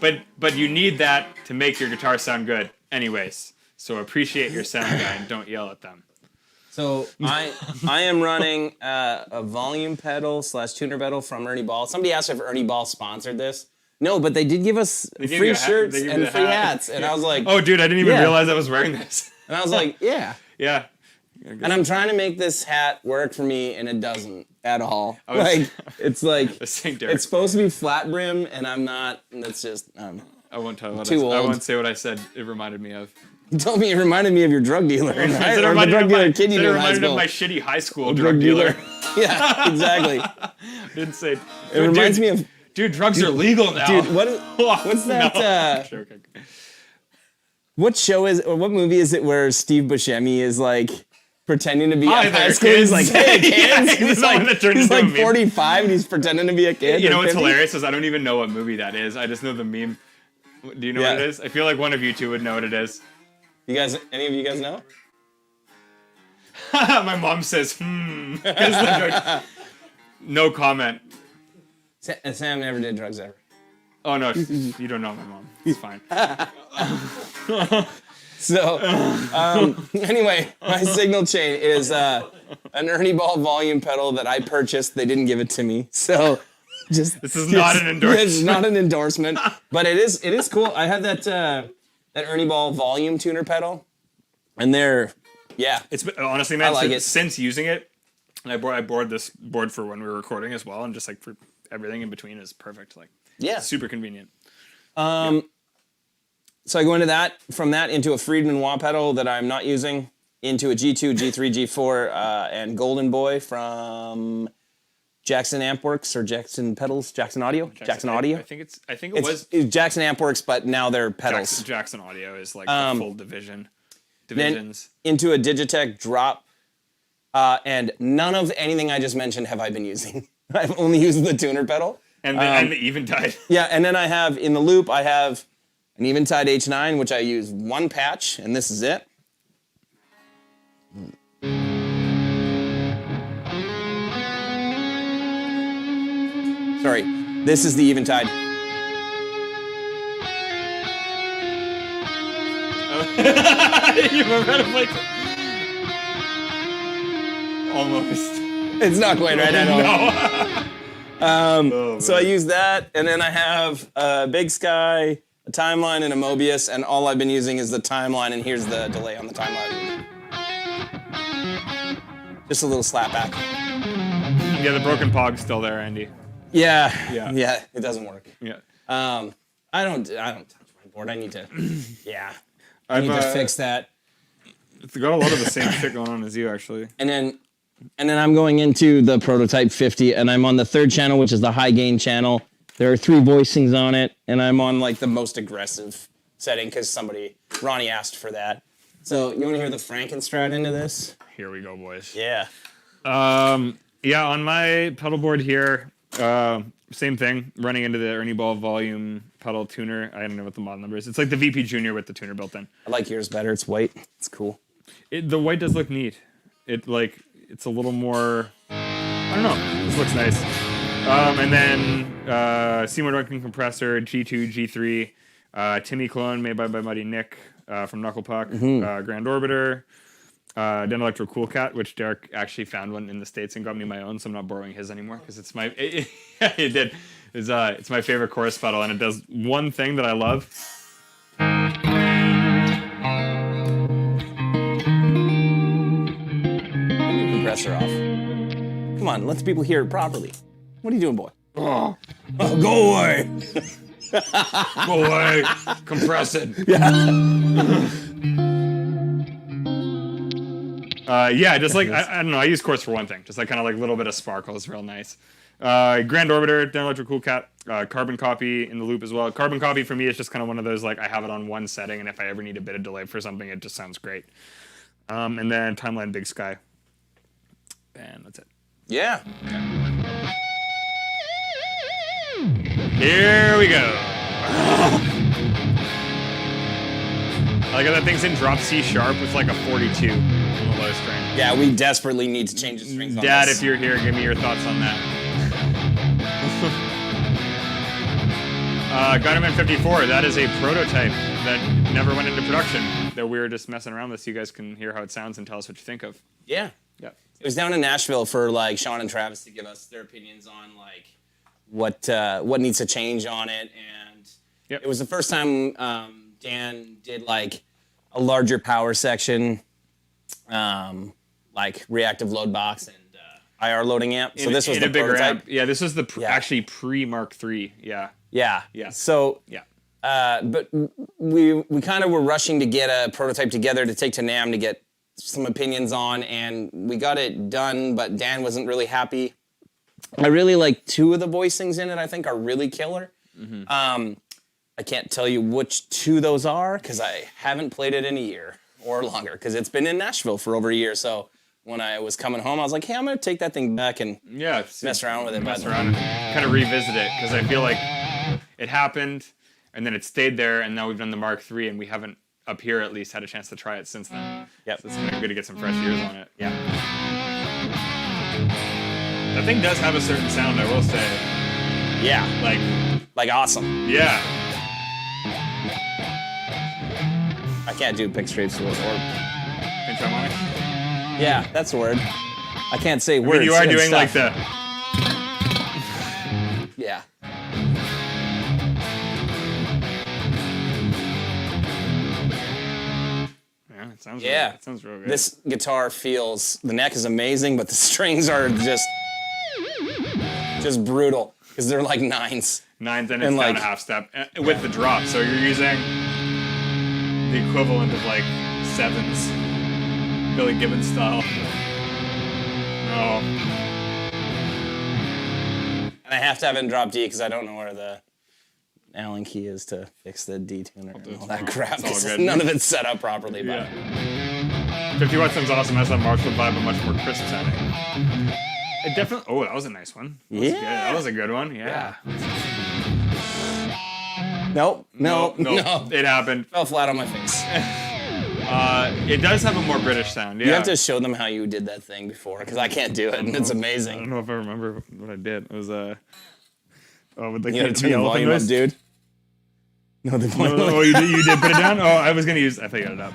But you need that to make your guitar sound good anyways. So appreciate your sound guy and don't yell at them. So I am running a volume pedal / tuner pedal from Ernie Ball. Somebody asked if Ernie Ball sponsored this. No, but they did give us gave you free a hat. shirts They gave you and the free hat. hats. And I was like, Oh, dude, I didn't even Yeah. realize I was wearing this. and I was like, yeah. Yeah. And I'm trying to make this hat work for me, and it doesn't at all. I was- Like, it's like, The sink, Derek. it's supposed to be flat brim, and I'm not. And it's just, I don't know. I won't tell what too I old. won't say what I said. It reminded me of. You told me it reminded me of your drug dealer. It Right? Or the reminded drug me dealer of my, kid you it knew in high reminded me of school. my shitty high school drug dealer. Yeah, exactly. Didn't say. It reminds me of, Dude, drugs are legal now. dude, what's that? No, joking. What show is, or what movie is it where Steve Buscemi is like pretending to be Hi in high there, school? He's like, kids. hey, kids. Yeah, he's the one that turned he's into a like meme. 45 and he's pretending to be a kid. You know or what's 50. hilarious is I don't even know what movie that is. I just know the meme. Do you know Yeah. what it is? I feel like one of you two would know what it is. You guys, any of you guys know? My mom says, It's like, no comment. Sam never did drugs ever. Oh, no, you don't know my mom. It's fine. So, anyway, my signal chain is an Ernie Ball volume pedal that I purchased. They didn't give it to me. So, just This is not an endorsement. It's not an endorsement, but it is cool. I have that Ernie Ball volume tuner pedal, and It's been, honestly, man, I like since it. using it, and I bored this board for when we were recording as well, and just like for everything in between is perfect. Like, yeah. super convenient. So I go into that, from that into a Friedman wah pedal that I'm not using, into a G2, G3, G4, and Golden Boy from Jackson Ampworks or Jackson Pedals, Jackson Audio, Jackson Audio. I think it was It's Jackson Ampworks, but now they're pedals. Jackson Audio is like the full divisions. Then into a Digitech drop, and none of anything I just mentioned have I been using. I've only used the tuner pedal. And the Eventide. Yeah, and then I have, in the loop, I have an Eventide H9, which I use one patch, and this is it. Sorry, this is the Eventide. You remember like almost. It's not quite right at all. No. So I use that, and then I have a Big Sky, a timeline, and a Mobius, and all I've been using is the timeline, and here's the delay on the timeline. Just a little slap back. Yeah, the broken pog's still there, Andy. Yeah, it doesn't work. Yeah. I don't touch my board. I need to, I need I've to fix that. It's got a lot of the same shit going on as you, actually. And then I'm going into the Prototype 50, and I'm on the third channel, which is the high gain channel. There are 3 voicings on it, and I'm on like the most aggressive setting because Ronnie asked for that. So you want to hear the Frankenstrat into this? Here we go, boys. Yeah. Yeah, on my pedal board here, same thing. Running into the Ernie Ball volume pedal tuner. I don't know what the model number is. It's like the VP Junior with the tuner built in. I like yours better. It's white. It's cool. The white does look neat. It's a little more. I don't know. This looks nice. And then Seymour Duncan compressor G2 G3, Timmy clone made by Buddy Nick from Knuckle Puck, Grand Orbiter. Den Electro Cool Cat, which Derek actually found one in the States and got me my own, so I'm not borrowing his anymore because it's my. It did. It's my favorite chorus pedal, and it does one thing that I love. Turn your compressor off. Come on, let the people hear it properly. What are you doing, boy? Oh, go away. Go away. Compress it. Yeah, just like I don't know. I use quartz for one thing, just like kind of like a little bit of sparkle is real nice. Grand Orbiter, Dielectric Cool Cat, Carbon Copy in the loop as well. Carbon Copy for me is just kind of one of those like I have it on one setting, and if I ever need a bit of delay for something, it just sounds great. And then Timeline Big Sky, and that's it. Yeah. Here we go. I like how that thing's in drop C sharp with like a 42 on the low string. Yeah, we desperately need to change the strings on Dad, this. if you're here, give me your thoughts on that. Gunnerman 54, that is a prototype that never went into production that we were just messing around with so you guys can hear how it sounds and tell us what you think of. Yeah. Yeah. It was down in Nashville for like Sean and Travis to give us their opinions on like what needs to change on it, and Yep. it was the first time Dan did like a larger power section, like reactive load box and IR loading amp. So this was the bigger prototype. amp. Yeah, this was the Yeah. actually pre Mark III. Yeah. Yeah. Yeah. So Yeah. but we kind of were rushing to get a prototype together to take to NAMM to get some opinions on, and we got it done, but Dan wasn't really happy. I really like two of the voicings in it. I think are really killer. I can't tell you which two those are because I haven't played it in a year or longer because it's been in Nashville for over a year. So when I was coming home, I was like, hey, I'm going to take that thing back and Yeah. mess around with it. Mess around and kind of revisit it because I feel like it happened and then it stayed there, and now we've done the Mark III and we haven't, up here at least, had a chance to try it since then. Yep. So it's kind of good to get some fresh ears on it. Yeah. That thing does have a certain sound, I will say. Yeah. Like, Awesome. yeah. I can't do pick straights or Pinch harmonic. yeah, that's a word. I can't say I words. mean, you are and doing like stuff. the. Yeah. Yeah, it sounds. Yeah. It sounds real good. This guitar feels, the neck is amazing, but the strings are just brutal because they're like nines. Ninth and it's and, down like- a half step with the drop, so you're using the equivalent of like sevens, Billy Gibbons style. No. And I have to have it in drop D because I don't know where the Allen key is to fix the D tuner and all that crap. It's all 'cause good. none of it's set up properly. But Yeah. 50 watts sounds awesome. Has that Marshall vibe, but much more crisp sounding. It definitely. Oh, that was a nice one. That was Yeah. good. That was a good one. Yeah. nope, no. It happened. Fell flat on my face. It does have a more British sound. Yeah. You have to show them how you did that thing before because I can't do it and it's I don't amazing. know if I remember what I did. It was Oh, with like You gotta turn the elephant volume up, noise? dude. No, the volume. Oh, you did put it down? Oh, I was gonna use. I thought you got it up.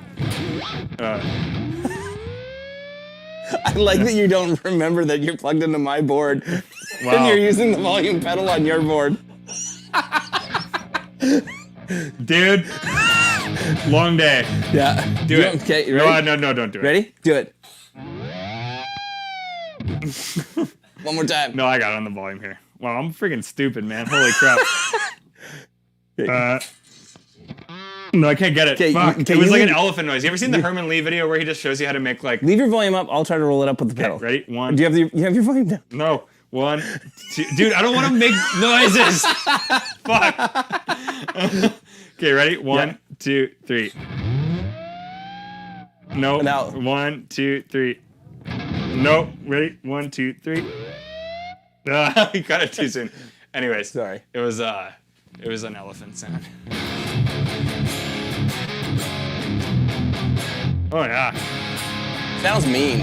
I like that you don't remember that you're plugged into my board and Wow. you're using the volume pedal on your board. Dude, long day. Yeah. Do it. Okay, you ready? No, don't do it. Ready? Do it. One more time. No, I got it on the volume here. Wow, I'm freaking stupid, man. Holy crap. No, I can't get it. Okay, Fuck. okay, It was you like an leave- elephant noise. You ever seen the Herman Lee video where he just shows you how to make like... Leave your volume up. I'll try to roll it up with the pedal. Ready? One. Do you have your volume down? No. One. Two. Dude, I don't want to make noises. Fuck. Okay, ready? One, Yeah. 2, 3. No. Now- 1, 2, 3. No. Ready? 1, 2, 3. You got it too soon. Anyways. Sorry. It was an elephant sound. Oh yeah. Sounds mean.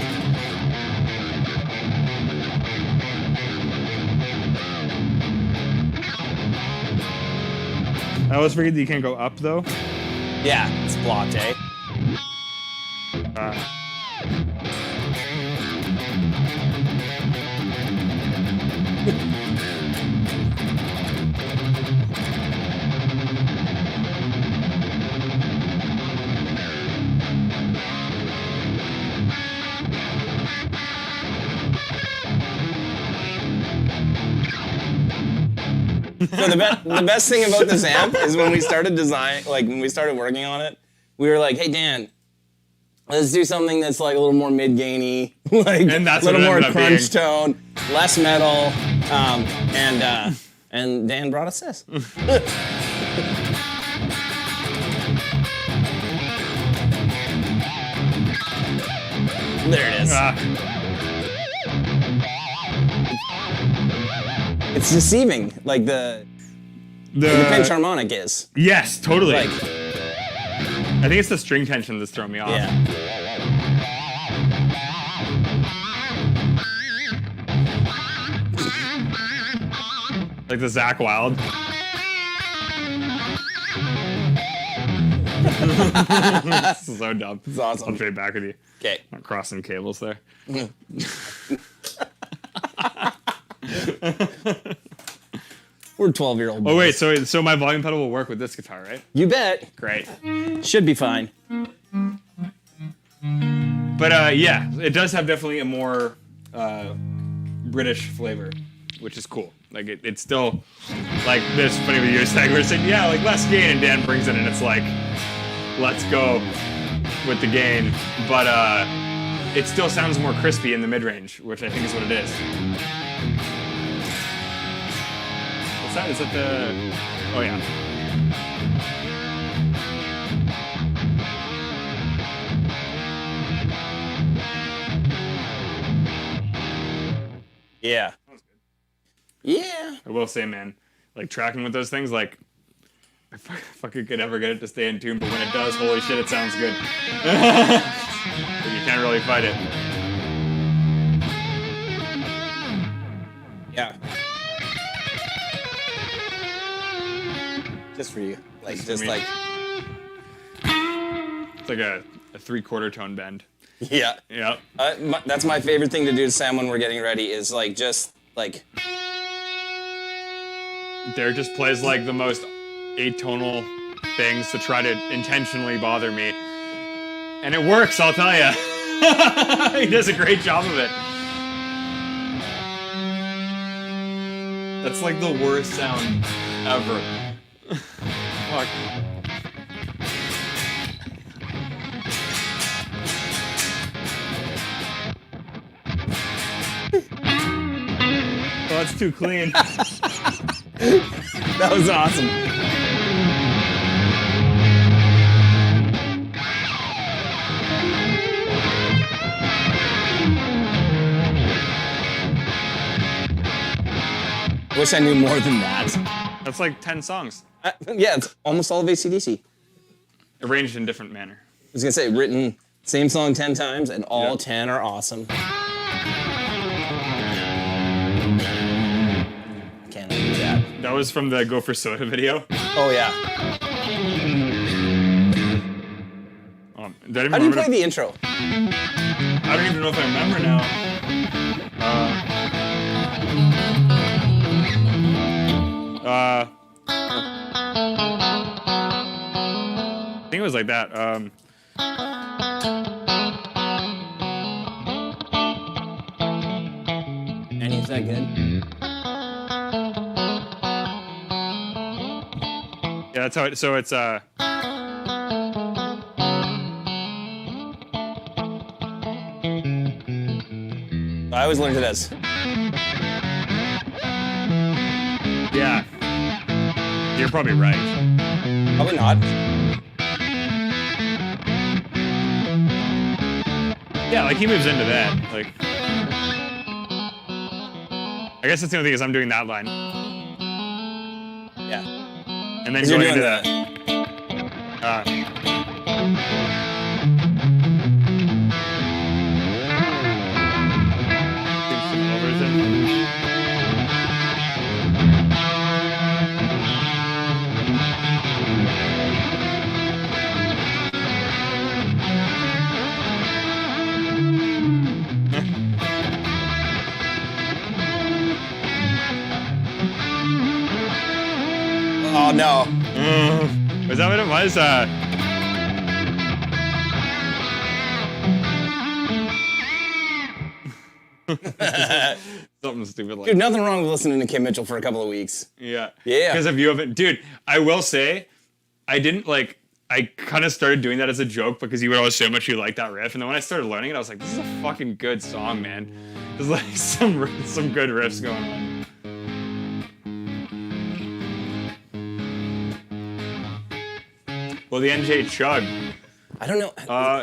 I always forget that you can't go up though. Yeah, it's blocked, eh? the best thing about this amp is when we started when we started working on it, we were like, hey Dan, let's do something that's like a little more mid-gainy, like And that's a little what it more ended up crunch being. tone, less metal, and Dan brought us this. There it is. It's deceiving, like the pinch harmonic is. Yes, totally. Like, I think it's the string tension that's throwing me off. yeah. Like the Zach Wild. This is so dumb. It's awesome. I'll trade back with you. Okay. Not crossing cables there. We're 12-year-old boys. Oh wait, so my volume pedal will work with this guitar, right? You bet. Great. Should be fine. But yeah, it does have definitely a more British flavor, which is cool. Like it's still like this funny with you saying we're saying yeah, like less gain, and Dan brings it and it's like let's go with the gain, but it still sounds more crispy in the mid range, which I think is what it is. What's that? Is it the? Oh yeah. Yeah. Yeah. I will say, man, like tracking with those things, like if I could ever get it to stay in tune, but when it does, holy shit, it sounds good. But you can't really fight it. Yeah. Just for you. Like, just me. like, It's like a 3/4 tone bend. yeah. Yeah. That's my favorite thing to do to Sam when we're getting ready is like, just like, Derek just plays like the most atonal things to try to intentionally bother me. And it works, I'll tell you. He does a great job of it. That's like the worst sound ever. Fuck. Oh, it's too clean. that was awesome. Wish I knew more than that. That's like 10 songs, Yeah, it's almost all of AC/DC. arranged in different manner. I was gonna say, written same song 10 times, and all Yeah. 10 are awesome. Can't do that. That was from the Go for Soda video. Oh yeah. Did I even How do you remember play to- the intro? I don't even know if I remember now. I think it was like that. And is that good? Yeah, that's how it. So it's I always learned it as. yeah. You're probably right. Probably not. Yeah, like he moves into that. Like, I guess that's the only thing is I'm doing that line Yeah. and then 'Cause you're going doing into that. Instrumental version. Oh no. Was that what it was? something stupid like Dude, nothing wrong with listening to Kim Mitchell for a couple of weeks. Yeah. Yeah. Because if you haven't, dude, I will say, I didn't like, I kind of started doing that as a joke because you would always say how much you like that riff. And then when I started learning it, I was like, this is a fucking good song, man. There's like some good riffs going on. Well, the NJ chug. I don't know.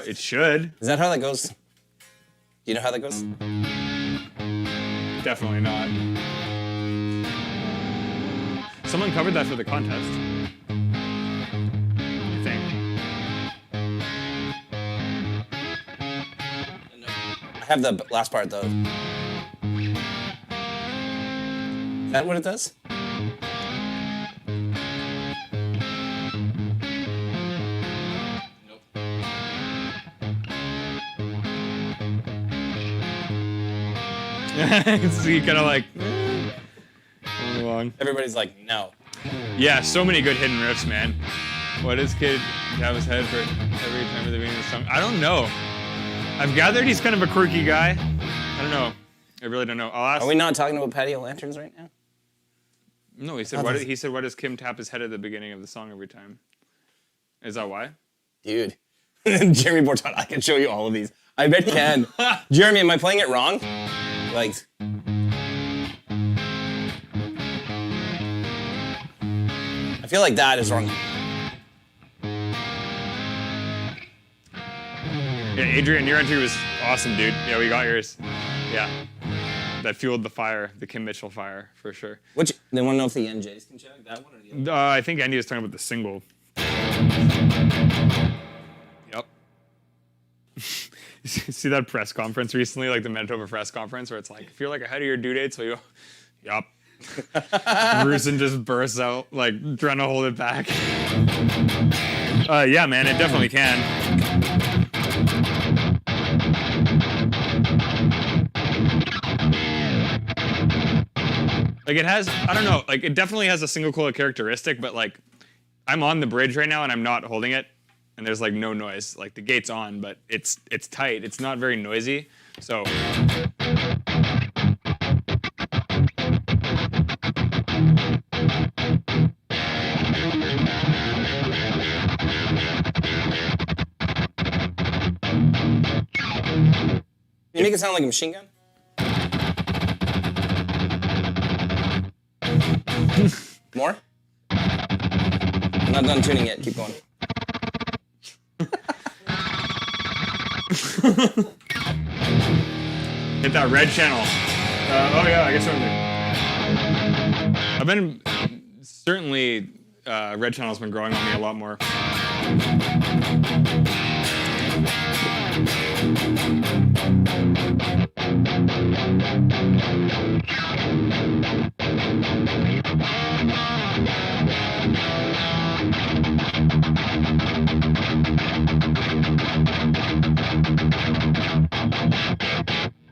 It should. Is that how that goes? Do you know how that goes? Definitely not. Someone covered that for the contest. I think. I have the last part though. Is that what it does? So you kind of like going along. Everybody's like, no. Yeah, so many good hidden riffs, man. What does Kid have his head for every time at the beginning of the song? I don't know. I've gathered he's kind of a quirky guy. I don't know. I really don't know. I'll ask. Are we not talking about patio lanterns right now? No, he said. What does Kim tap his head at the beginning of the song every time? Is that why? Dude. Jeremy Bortot, I can show you all of these. I bet you can. Jeremy, am I playing it wrong? Like, I feel like that is wrong. Yeah, Adrian, your entry was awesome, dude. Yeah, we got yours. Yeah. That fueled the fire, the Kim Mitchell fire, for sure. Which, they want to know if the NJs can check that one or the other? I think Andy was talking about the single. Yep. See that press conference recently, like the Manitoba press conference, where it's like, if you're like ahead of your due date, so you go, yup. Rusin just bursts out, like trying to hold it back. Yeah, man, it definitely can. Like it has, I don't know, like it definitely has a single coil characteristic, but like I'm on the bridge right now and I'm not holding it, and there's like no noise. Like the gate's on, but it's tight. It's not very noisy. So You make it sound like a machine gun? More? I'm not done tuning yet. Keep going. hit that red channel. Oh yeah, I guess I've been certainly red channel's been growing on me a lot more.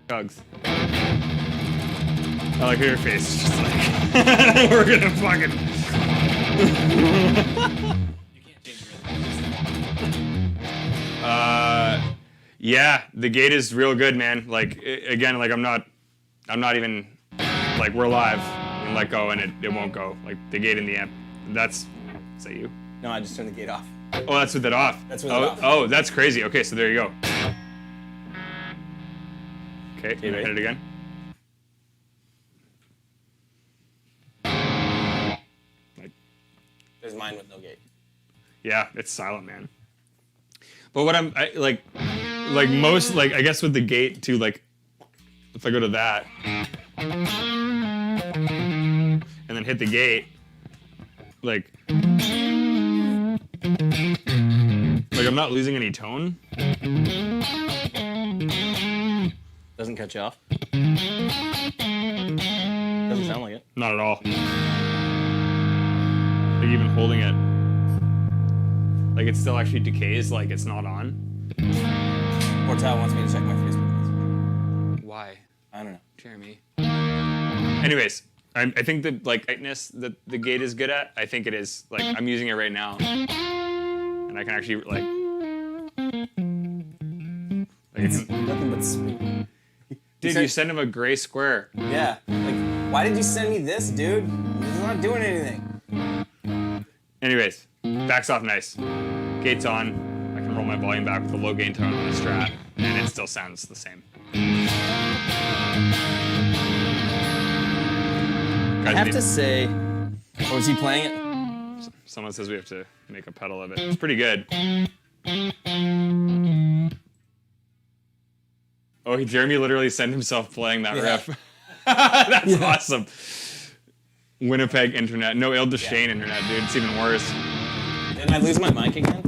Hugs. I like your face. Just like we're gonna fucking. You can't change your Yeah, the gate is real good, man. Like again, like I'm not even like we're live and let go and it won't go. Like the gate in the amp. Is that you? No, I just turned the gate off. Oh, that's with it off. That's with it off. Oh, that's crazy. Okay, so there you go. Okay, can you ready? hit it again? There's mine with no gate. Yeah, it's silent, man. But what like most, like I guess with the gate too, like if I go to that and then hit the gate, like I'm not losing any tone. Doesn't cut you off. Doesn't sound like it. Not at all. Like even holding it, like it still actually decays, like it's not on. Portal wants me to check my Facebook. Why? I don't know. Jeremy. Anyways, I think the like tightness that the gate is good at, I think it is. Like I'm using it right now, and I can actually like It's nothing but spin. Dude, you sent him a gray square. Yeah. Like, why did you send me this, dude? This is not doing anything. Anyways, back's off nice. Gate's on. I can roll my volume back with a low gain tone on the Strat, and it still sounds the same. I have to say, oh, is he playing it? Someone says we have to make a pedal of it. It's pretty good. Oh, Jeremy literally sent himself playing that riff. That's awesome. Winnipeg internet. No Il Duchesne internet, dude. It's even worse. Did I lose my mic again?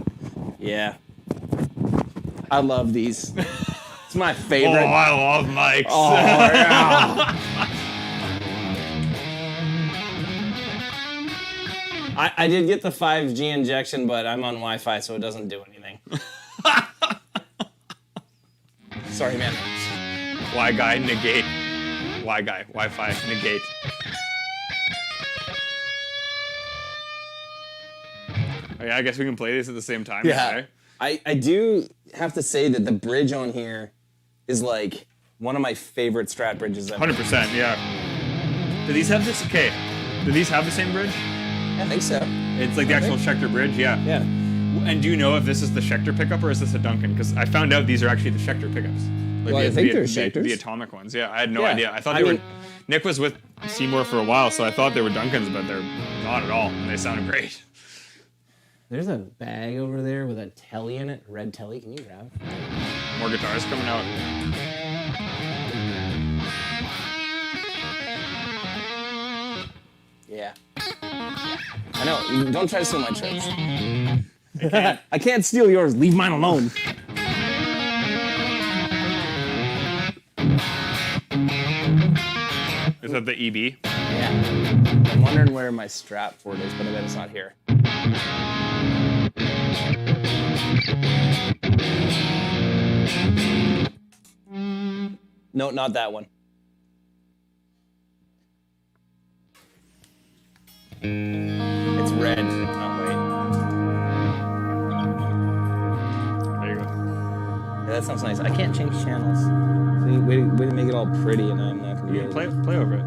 Yeah. I love these. It's my Oh, favorite. I love mics. Oh, yeah. I did get the 5G injection, but I'm on Wi-Fi, so it doesn't do anything. Sorry, man. Y guy negate. Y guy. Wi-Fi negate. Oh, yeah, I guess we can play these at the same time. Yeah. Okay? I do have to say that the bridge on here is like one of my favorite Strat bridges ever. 100%. Yeah. Do these have this? Okay. Do these have the same bridge? I think so. It's like the actual Schecter bridge. Yeah. Yeah. And do you know if this is the Schecter pickup or is this a Duncan? Because I found out these are actually the Schecter pickups. Like Well, I think they're Schecters. The atomic ones. Yeah, I had no Yeah. idea. I thought I they were. mean- Nick was with Seymour for a while, so I thought they were Duncans, but they're not at all. And they sound great. There's a bag over there with a telly in it, a red telly. Can you grab it? More guitars coming out. Yeah. I know. Don't try to steal my tricks. I can't steal yours. Leave mine alone. Is that the EB? Yeah. I'm wondering where my Strat port is, but I bet it's not here. No, not that one. It's red. Oh, wait. There you go. Yeah, that sounds nice. I can't change channels. See, way to make it all pretty, and I'm not going to be You able can to. play over it.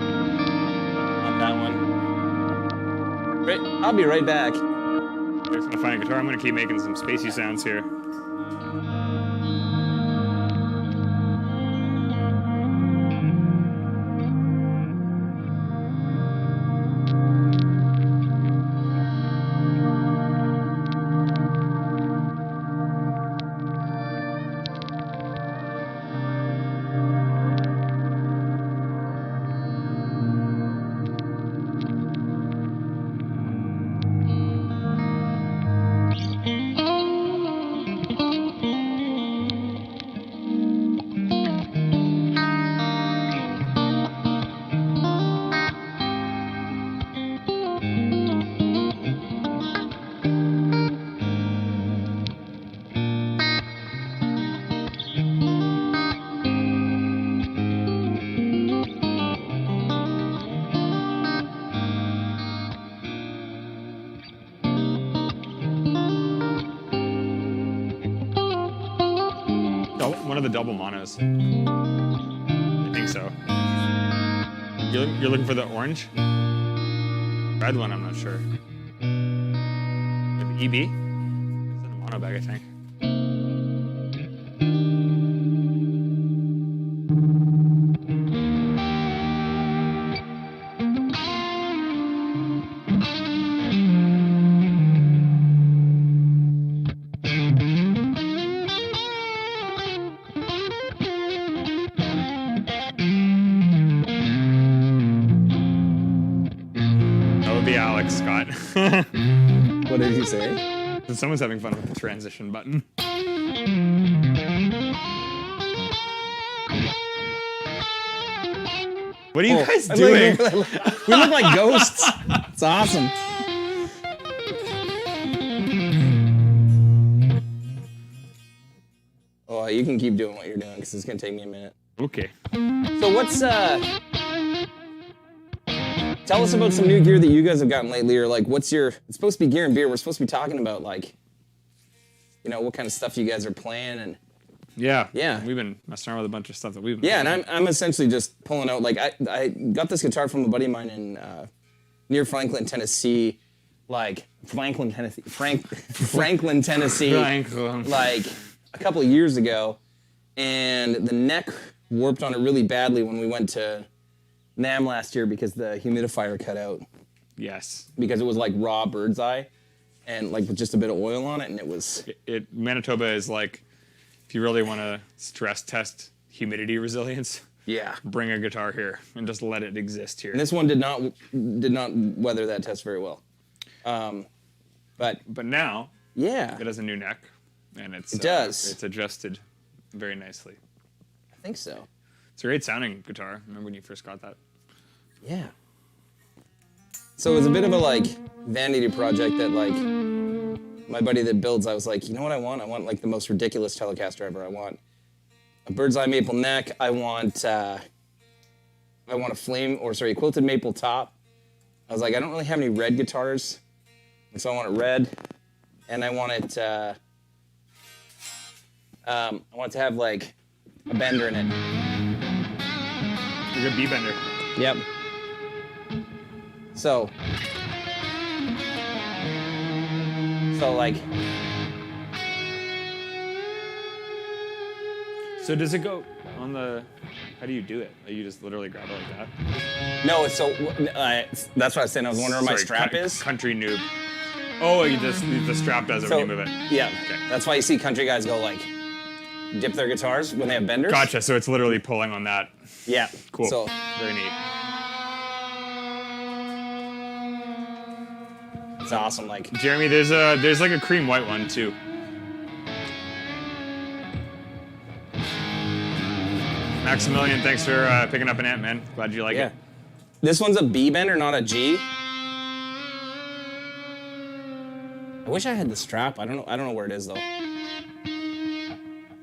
Not that one. Right, I'll be right back. Just gonna find a guitar. I'm gonna keep making some spacey sounds here. One of the double monos. I think so. You're looking for the orange? Red one, I'm not sure. The EB? It's in a mono bag, I think. be Alex Scott. What did he say? Someone's having fun with the transition button. What are you guys doing? We look like ghosts. It's awesome. Oh, you can keep doing what you're doing because it's gonna take me a minute. Okay. So what's tell us about some new gear that you guys have gotten lately, or like what's your? It's supposed to be gear and beer. We're supposed to be talking about like, you know, what kind of stuff you guys are playing and. Yeah. Yeah. We've been messing around with a bunch of stuff that we've been Yeah, and I'm essentially just pulling out, like, I got this guitar from a buddy of mine in near Franklin, Tennessee, Franklin, Tennessee, Franklin. like a couple of years ago, and the neck warped on it really badly when we went to NAMM last year because the humidifier cut out, Yes. because it was like raw bird's eye, and like with just a bit of oil on it, and it was... Manitoba is like, if you really want to stress test humidity resilience, Yeah. bring a guitar here and just let it exist here. And this one did not weather that test very well. But now yeah, it has a new neck, and it does. It's adjusted very nicely. I think so. It's a great sounding guitar. Remember when you first got that? Yeah. So it was a bit of a like vanity project that like my buddy that builds, I was like, you know what I want? I want like the most ridiculous Telecaster ever. I want a bird's eye maple neck. I want a quilted maple top. I was like, I don't really have any red guitars, and so I want it red, and I want it. I want it to have like a bender in it. A good B bender. Yep. So like, So does it go on the? How do you do it? You just literally grab it like that? no, it's so that's what I was saying. I was wondering where my Sorry, strap is. Country noob. Oh, the strap does it when you move it. Yeah, Okay. that's why you see country guys go like dip their guitars when they have benders. Gotcha. So it's literally pulling on that. Yeah. Cool. So Very neat. it's awesome. Like, Jeremy, there's like a cream white one too. Maximilian, thanks for picking up an amp, man. Glad you like yeah, it. this one's a B bender, not a G. I wish I had the strap. I don't know where it is though.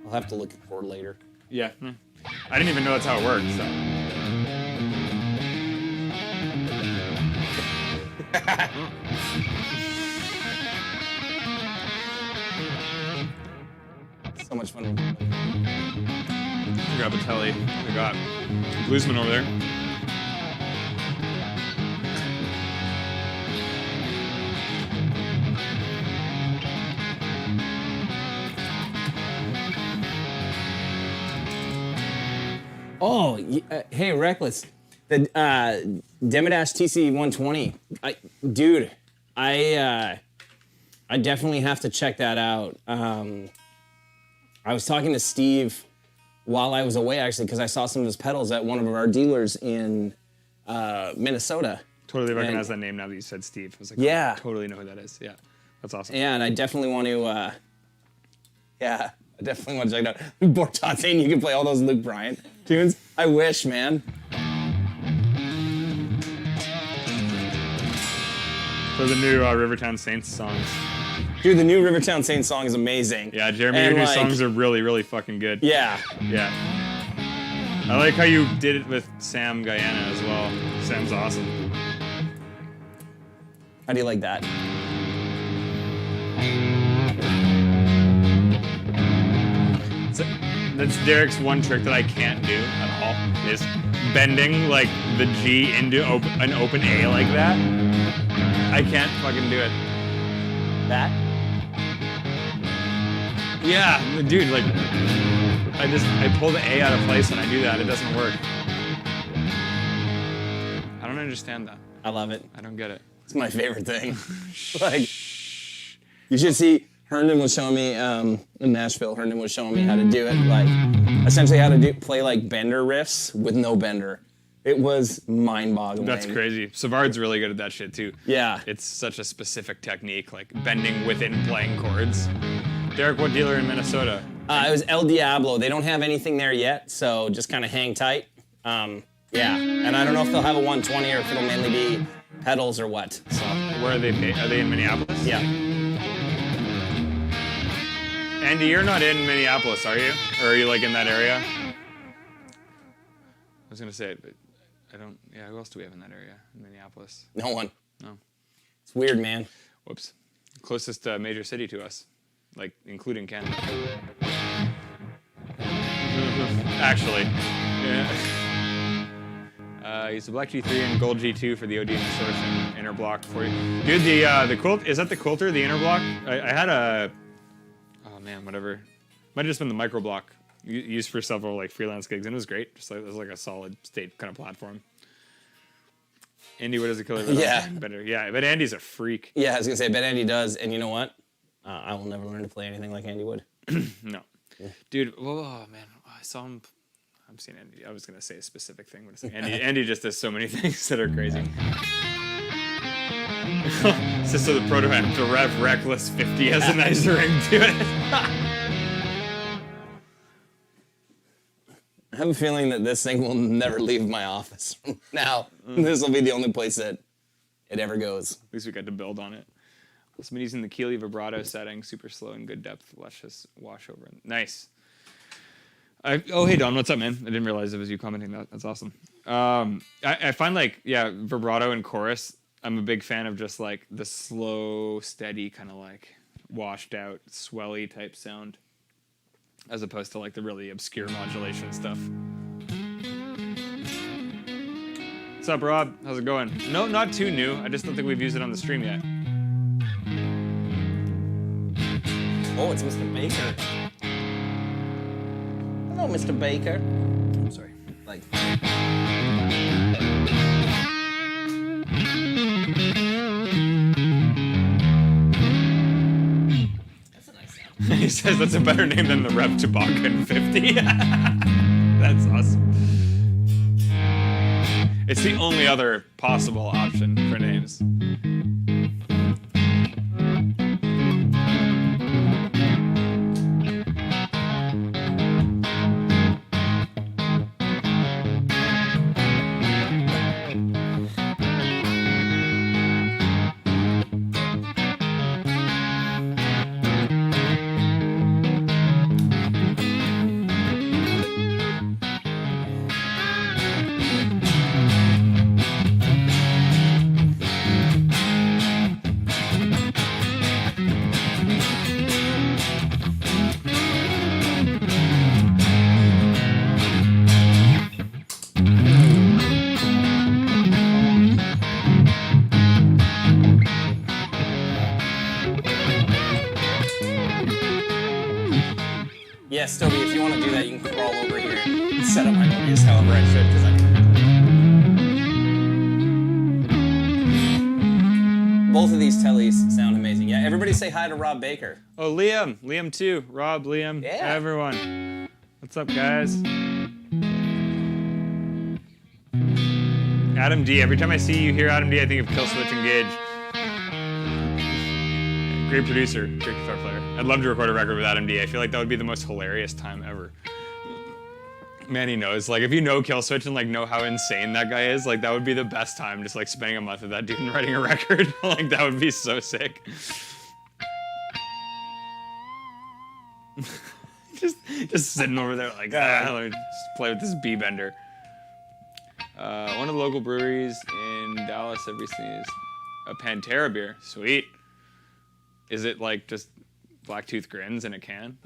I'll have to look for it later. Yeah. I didn't even know that's how it worked. So much fun. Grab a telly. We got Bluesman over there. Oh, hey, Reckless. The Demodash TC 120. Dude, I definitely have to check that out. I was talking to Steve while I was away, actually, because I saw some of his pedals at one of our dealers in Minnesota. Totally recognize that name now that you said Steve. I was like, Yeah. I totally know who that is. Yeah, that's awesome. Yeah, and I definitely want to, I definitely want to check it out. Bortot saying you can play all those Luke Bryan tunes. I wish, man. So the new Rivertown Saints songs. Dude, the new Rivertown Saints song is amazing. Yeah, Jeremy, And, your new like, songs are really, really fucking good. Yeah. Yeah. I like how you did it with Sam Guyana as well. Sam's awesome. How do you like that? That's Derek's one trick that I can't do at all, is bending like the G into an open A like that. I can't fucking do it. That? Yeah, dude, like, I pull the A out of place when I do that. It doesn't work. I don't understand that. I love it. I don't get it. It's my favorite thing. Like, you should see, Herndon was showing me, in Nashville, Herndon was showing me how to do it, like, essentially how to play like bender riffs with no bender. It was mind-boggling. That's crazy. Savard's really good at that shit too. Yeah. It's such a specific technique, like bending within playing chords. Derek, what dealer in Minnesota? It was El Diablo. They don't have anything there yet, so just kind of hang tight. Yeah, and I don't know if they'll have a 120 or if it'll mainly be pedals or what. So Where are they? Are they in Minneapolis? yeah. Andy, you're not in Minneapolis, are you? Or are you like in that area? I was gonna say it, but I don't. Yeah, who else do we have in that area in Minneapolis? No one. No. It's weird, man. Whoops. Closest major city to us, like including Canada. Actually, yeah. He's the Black G3 and Gold G2 for the OD Distortion inner block for you. Dude, the quilt, is that the quilter, the inner block? I had a, oh man, whatever. Might have just been the micro block used for several like freelance gigs, and it was great. Just like it was like a solid state kind of platform. Andy, what does a killer? Yeah. Better. Yeah, but Andy's a freak. Yeah, I was gonna say, I bet Andy does, and you know what? I will never learn to play anything like Andy would. No. Yeah. Dude, oh man, I saw him. I'm seeing Andy. I was gonna say a specific thing, but Andy just does so many things that are crazy. Sister of the Proto-Man, the Rev Reckless 50 has a nice ring to it. I have a feeling that this thing will never leave my office. Now, this will be the only place that it ever goes. At least we got to build on it. Also been using the Keeley vibrato setting, super slow and good depth, luscious wash over. Nice. Oh, hey, Don, what's up, man? I didn't realize it was you commenting that. That's awesome. I find, like, yeah, vibrato and chorus, I'm a big fan of just, like, the slow, steady, kind of, like, washed out, swelly type sound, as opposed to, like, the really obscure modulation stuff. What's up, Rob? How's it going? No, not too new. I just don't think we've used it on the stream yet. Oh, it's Mr. Baker. Hello, Mr. Baker. I'm sorry. Like. That's a nice sound. He says that's a better name than the Rev Toboggan 50. That's awesome. It's the only other possible option for names. Yes, Toby, if you want to do that, you can crawl over here and set up my movies however I should, because both of these tellies sound amazing. Yeah, everybody say hi to Rob Baker. Oh, Liam. Liam too. Rob, Liam, Yeah. everyone. What's up, guys? Adam D. Every time I see you hear Adam D, I think of Killswitch Engage. Great producer, great guitar player. I'd love to record a record with Adam D. I feel like that would be the most hilarious time ever. Man, he knows. Like, if you know Killswitch and like know how insane that guy is, like that would be the best time. Just like spending a month with that dude and writing a record. Like that would be so sick. just sitting over there like, let me just play with this B-bender. One of the local breweries in Dallas have recently used a Pantera beer. Sweet. Is it like just Blacktooth Grins in a can?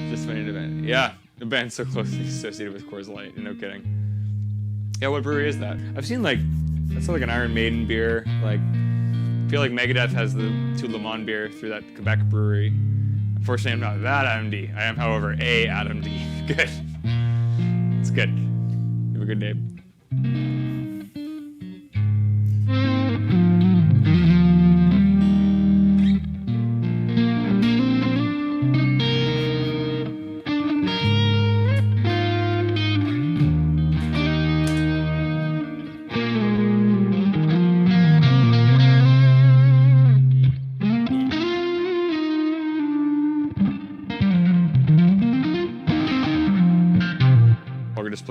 Just funny to band. Yeah, the band's so closely associated with Coors Light. No kidding. Yeah, what brewery is that? I've seen like that's like an Iron Maiden beer. Like, I feel like Megadeth has the Tout Le Monde beer through that Quebec brewery. Unfortunately, I'm not that Adam D. I am, however, a Adam D. Good. It's good. You have a good day.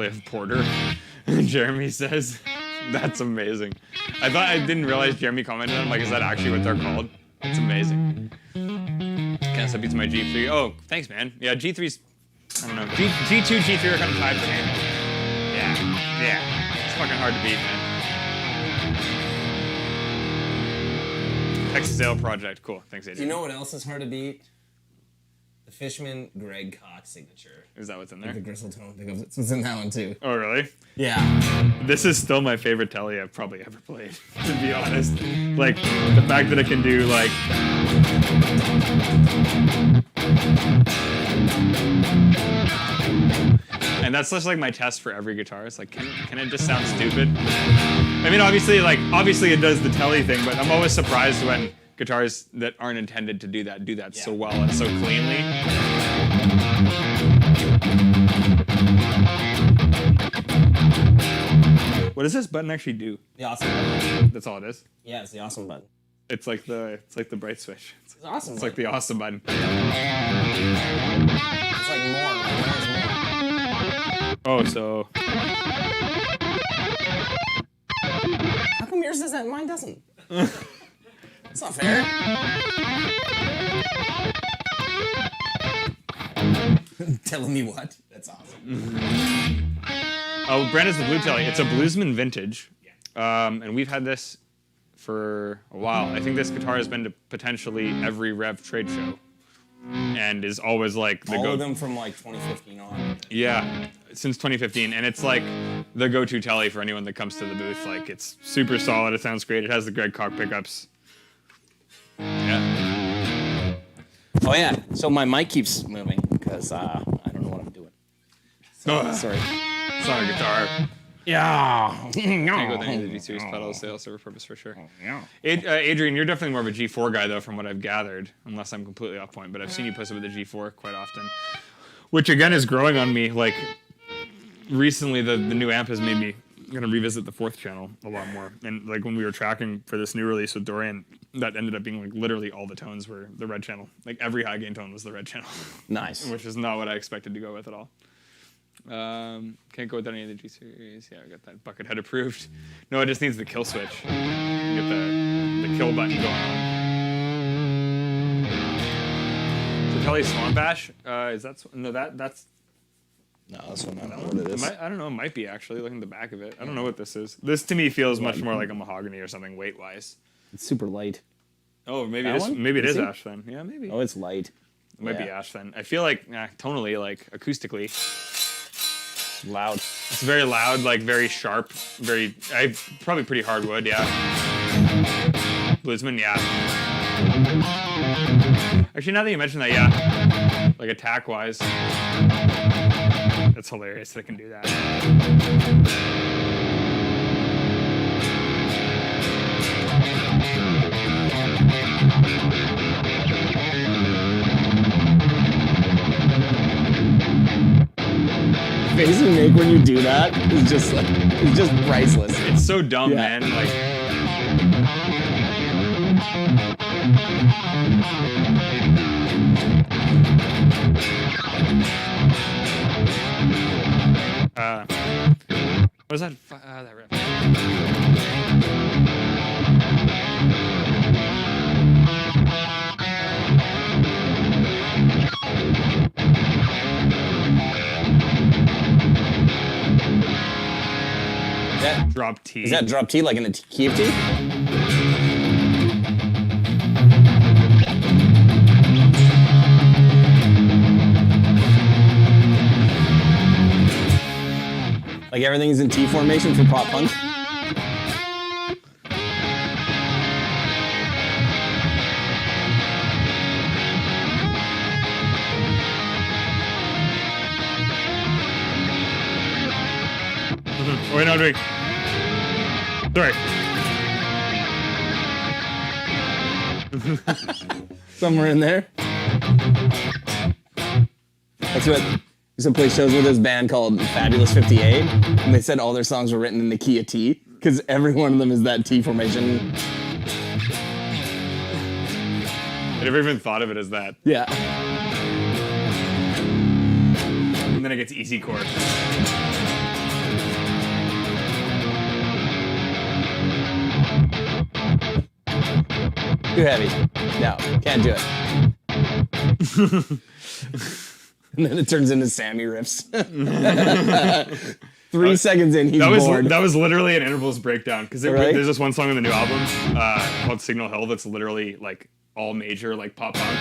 gameplay of Porter. Jeremy says, that's amazing. I didn't realize Jeremy commented on. I'm like, is that actually what they're called? It's amazing. Guess that beats my G3. Oh, thanks, man. Yeah, G3's. I don't know. G2, G3 are kind of tied for me. Yeah. It's fucking hard to beat, man. Texas Ale Project. Cool. Thanks, Adrian. Do you know what else is hard to beat? The Fishman Greg Cox signature. Is that what's in The there? Gristle Tone pickups. It's what's in that one too. Oh, really? Yeah. This is still my favorite telly I've probably ever played, to be honest. Like, the fact that it can do, like... And that's just like my test for every guitar. It's like, can it just sound stupid? I mean, obviously it does the telly thing, but I'm always surprised when guitars that aren't intended to do that so well and so cleanly. What does this button actually do? The awesome button. That's all it is. Yeah, it's the awesome button. It's like the bright switch. It's awesome. It's like the awesome button. It's like more. Oh, so How come yours does that and mine doesn't? It's not fair. Telling me what? That's awesome. oh, brand is the Blue Telly. It's a Bluesman Vintage, and we've had this for a while. I think this guitar has been to potentially every Rev trade show, and is always like the All go. of them from like 2015 on. Yeah, since 2015, and it's like the go-to telly for anyone that comes to the booth. Like, it's super solid. It sounds great. It has the Greg Koch pickups. Yeah. Oh yeah. So my mic keeps moving because I don't know what I'm doing. So, sorry. It's not a guitar. Yeah. Can't go with any of the G Series pedals. They all serve a purpose for sure. Adrian, you're definitely more of a G4 guy though, from what I've gathered, unless I'm completely off point. But I've seen you post it with the G4 quite often, which again is growing on me. Like recently, the new amp has made me gonna revisit the fourth channel a lot more. And like when we were tracking for this new release with Dorian, that ended up being like literally all the tones were the red channel. Like every high gain tone was the red channel, Nice. which is not what I expected to go with at all. Can't go with any of the G series. Yeah, I got that Buckethead approved. No, it just needs the kill switch. Get the kill button going on. So Telly Swamp Ash, is that no that's No, that's not what it is. I don't know, it might be actually looking at the back of it. I don't know what this is. This to me feels much more like a mahogany or something weight wise. It's super light. Oh, maybe That it is. one? Maybe it is Is it? ash then. Yeah, maybe. Oh, it's light. It might be yeah. ash then. I feel like tonally, like acoustically, Loud. it's very loud, like very sharp, very probably pretty hardwood. Yeah. Bluesman, yeah. Actually, now that you mention that, yeah, like attack wise, that's hilarious that it can do that. Face you make when you do that is just like it's just priceless. It's so dumb, Yeah. man. Like. What was that? That riff. Drop T. Is that drop T like in the key of T? Like everything is in T formation for pop punk? Wait, no, wait. Sorry. Somewhere in there. That's what he used to play shows with his band called Fabulous 58, and they said all their songs were written in the key of T, because every one of them is that T formation. I never even thought of it as that. Yeah. And then it gets easy chord. Too heavy. No, can't do it. And then it turns into Sammy riffs. 3 seconds in, he's bored. That was literally an intervals breakdown because Right? there's this one song on the new album called Signal Hill that's literally like all major like pop punk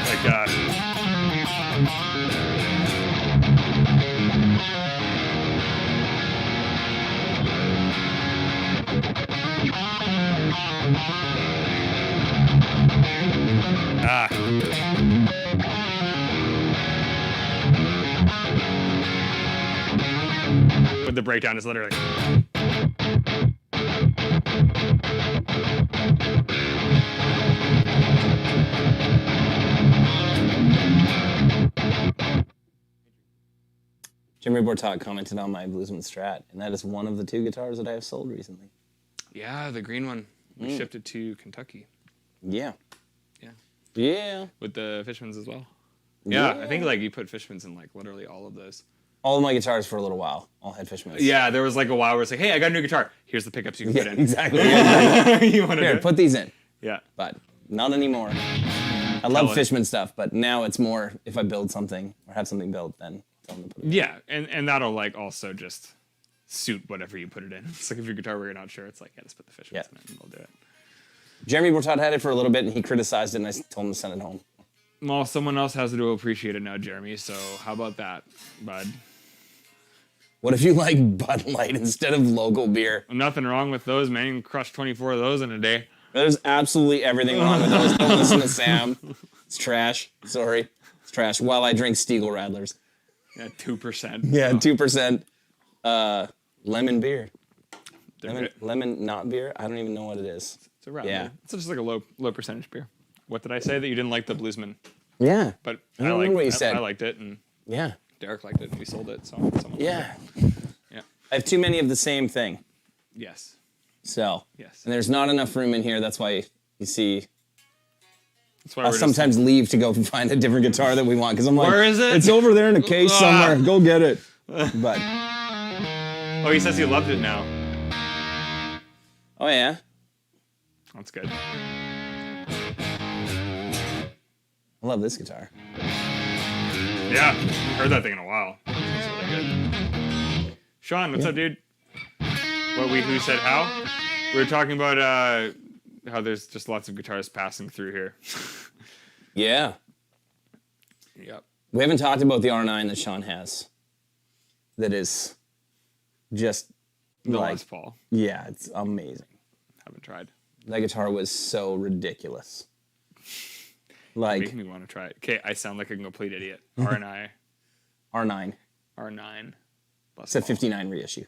but the breakdown is literally. Jimmy Bortot commented on my Bluesman Strat, and that is one of the 2 guitars that I have sold recently. Yeah, the green one. We shipped it to Kentucky. Yeah. Yeah. Yeah. With the Fishmans as well. Yeah, I think like you put Fishmans in like literally all of those. All of my guitars for a little while all had Fishmans. Yeah, there was like a while where it's like, hey, I got a new guitar. Here's the pickups you can Yeah, put in. exactly. Yeah. You want Here, to put these in. Yeah. But not anymore. I love it. Fishman stuff, but now it's more if I build something or have something built, then tell them to put it in. Yeah, and that'll like also just suit whatever you put it in. It's like if your guitar where you're not sure, it's like, yeah, just put the Fishmans in it and we'll do it. Jeremy Bortot had it for a little bit, and he criticized it, and I told him to send it home. Well, someone else has to appreciate it now, Jeremy, so how about that, bud? What if you like Bud Light instead of local beer? Nothing wrong with those, man. You can crush 24 of those in a day. There's absolutely everything wrong with those. Don't listen to Sam. It's trash. Sorry. It's trash. While I drink Stiegel Radlers. Yeah, 2%. Yeah, 2%. Lemon beer. They're Lemon not beer? I don't even know what it is. It's around Yeah. there. It's just like a low percentage beer. What did I say? That you didn't like the Bluesman? Yeah. But I don't remember what you said. I liked it, and Yeah. Derek liked it, and we sold it. So someone Yeah. Yeah. I have too many of the same thing. Yes. So. Yes. And there's not enough room in here. That's why you see That's why I'll we're sometimes leave to go find a different guitar that we want because I'm like, Where is it? It's over there in a case Ah. somewhere. Go get it. But Oh, he says he loved it now. oh yeah, That's good. I love this guitar. Yeah, heard that thing in a while. It's really good. Sean, what's up, dude? Who said how? We were talking about how there's just lots of guitars passing through here. Yeah, Yep. we haven't talked about the R9 that Sean has. That is just The like Les Paul. yeah, it's amazing. Haven't tried. That guitar was so ridiculous. Like Making me want to try it. Okay, I sound like a complete idiot. R9. R9. R9. Les It's a Paul. 59 reissue.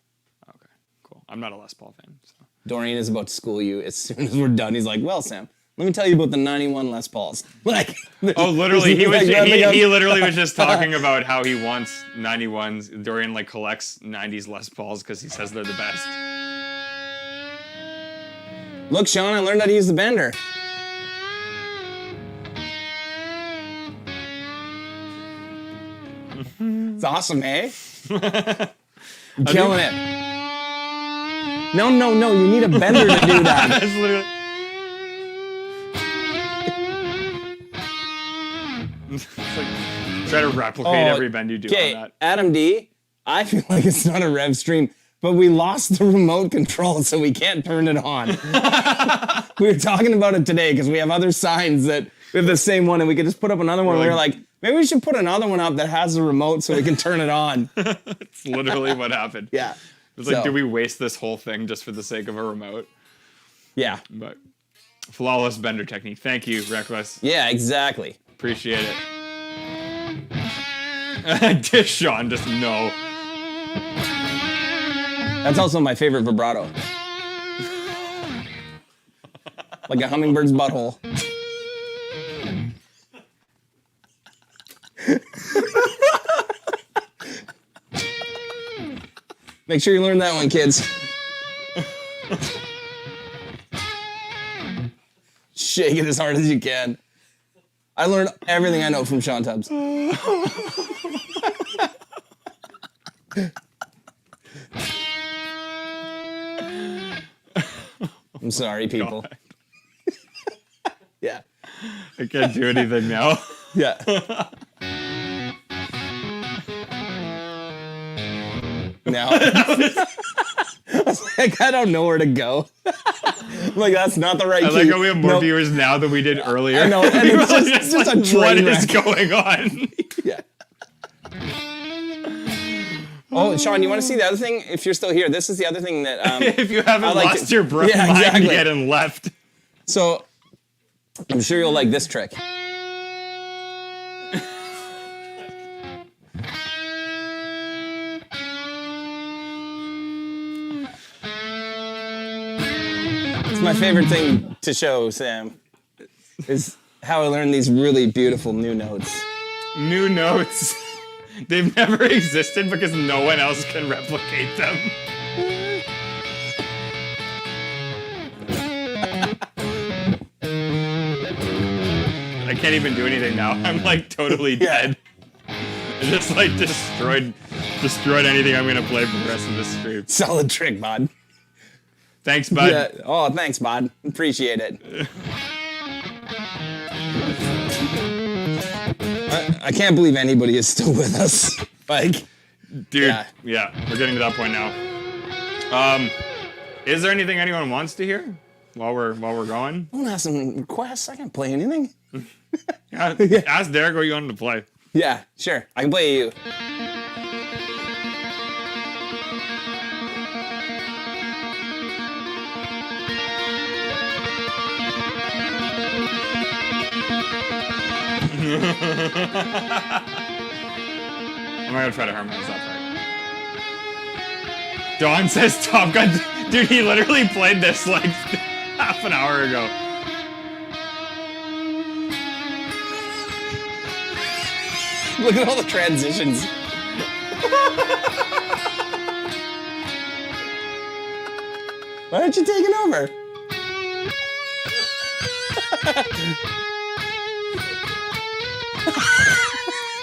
Okay, cool. I'm not a Les Paul fan, so. Dorian is about to school you as soon as we're done. He's like, well, Sam, let me tell you about the 91 Les Pauls. Like, Oh, literally, he was like, wrapping up- he literally was just talking about how he wants 91s. Dorian like collects 90s Les Pauls because he says they're the best. Look, Sean, I learned how to use the bender. It's awesome, eh? You're killing it. No, you need a bender to do that. That's literally. It's like, try to replicate every bend you do on Okay, that. Adam D, I feel like it's not a rev stream, but we lost the remote control, so we can't turn it on. We were talking about it today because we have other signs that we have the same one, and we could just put up another one. We're We were like- like, maybe we should put another one up that has a remote so we can turn it on. It's literally what happened. Yeah. It's like, So- do we waste this whole thing just for the sake of a remote? Yeah. But flawless bender technique. Thank you, Reckless. Yeah, exactly. Appreciate it. Dish Sean, just no. That's also my favorite vibrato. Like a hummingbird's butthole. Make sure you learn that one, kids. Shake it as hard as you can. I learned everything I know from Sean Tubbs. I'm sorry, people. Yeah. I can't do anything now. Yeah. Now, like, I don't know where to go. Like, that's not the right I key. like how we have more Nope. viewers now than we did earlier. I know, and it's just a what train is wreck. going on? Yeah. Oh, Sean, you want to see the other thing? If you're still here, this is the other thing that. If you haven't I like lost it. your mind Yeah, exactly. yet and left. So, I'm sure you'll like this trick. It's my favorite thing to show, Sam, is how I learned these really beautiful new notes. New notes. They've never existed because no one else can replicate them. I can't even do anything now. I'm like totally dead. I just like destroyed anything I'm gonna play for the rest of this stream. Solid trick, bud. Thanks, bud. Yeah. Oh, thanks, bud. Appreciate it. I can't believe anybody is still with us. Like, Dude, Yeah. yeah, we're getting to that point now. Is there anything anyone wants to hear while we're going? I don't have some requests. I can't play anything. Ask Derek what you wanted to play. Yeah, sure. I can play you. I'm not gonna try to harmonize that part. Dawn says Top Gun. Dude, he literally played this like half an hour ago. Look at all the transitions. Why aren't you taking over?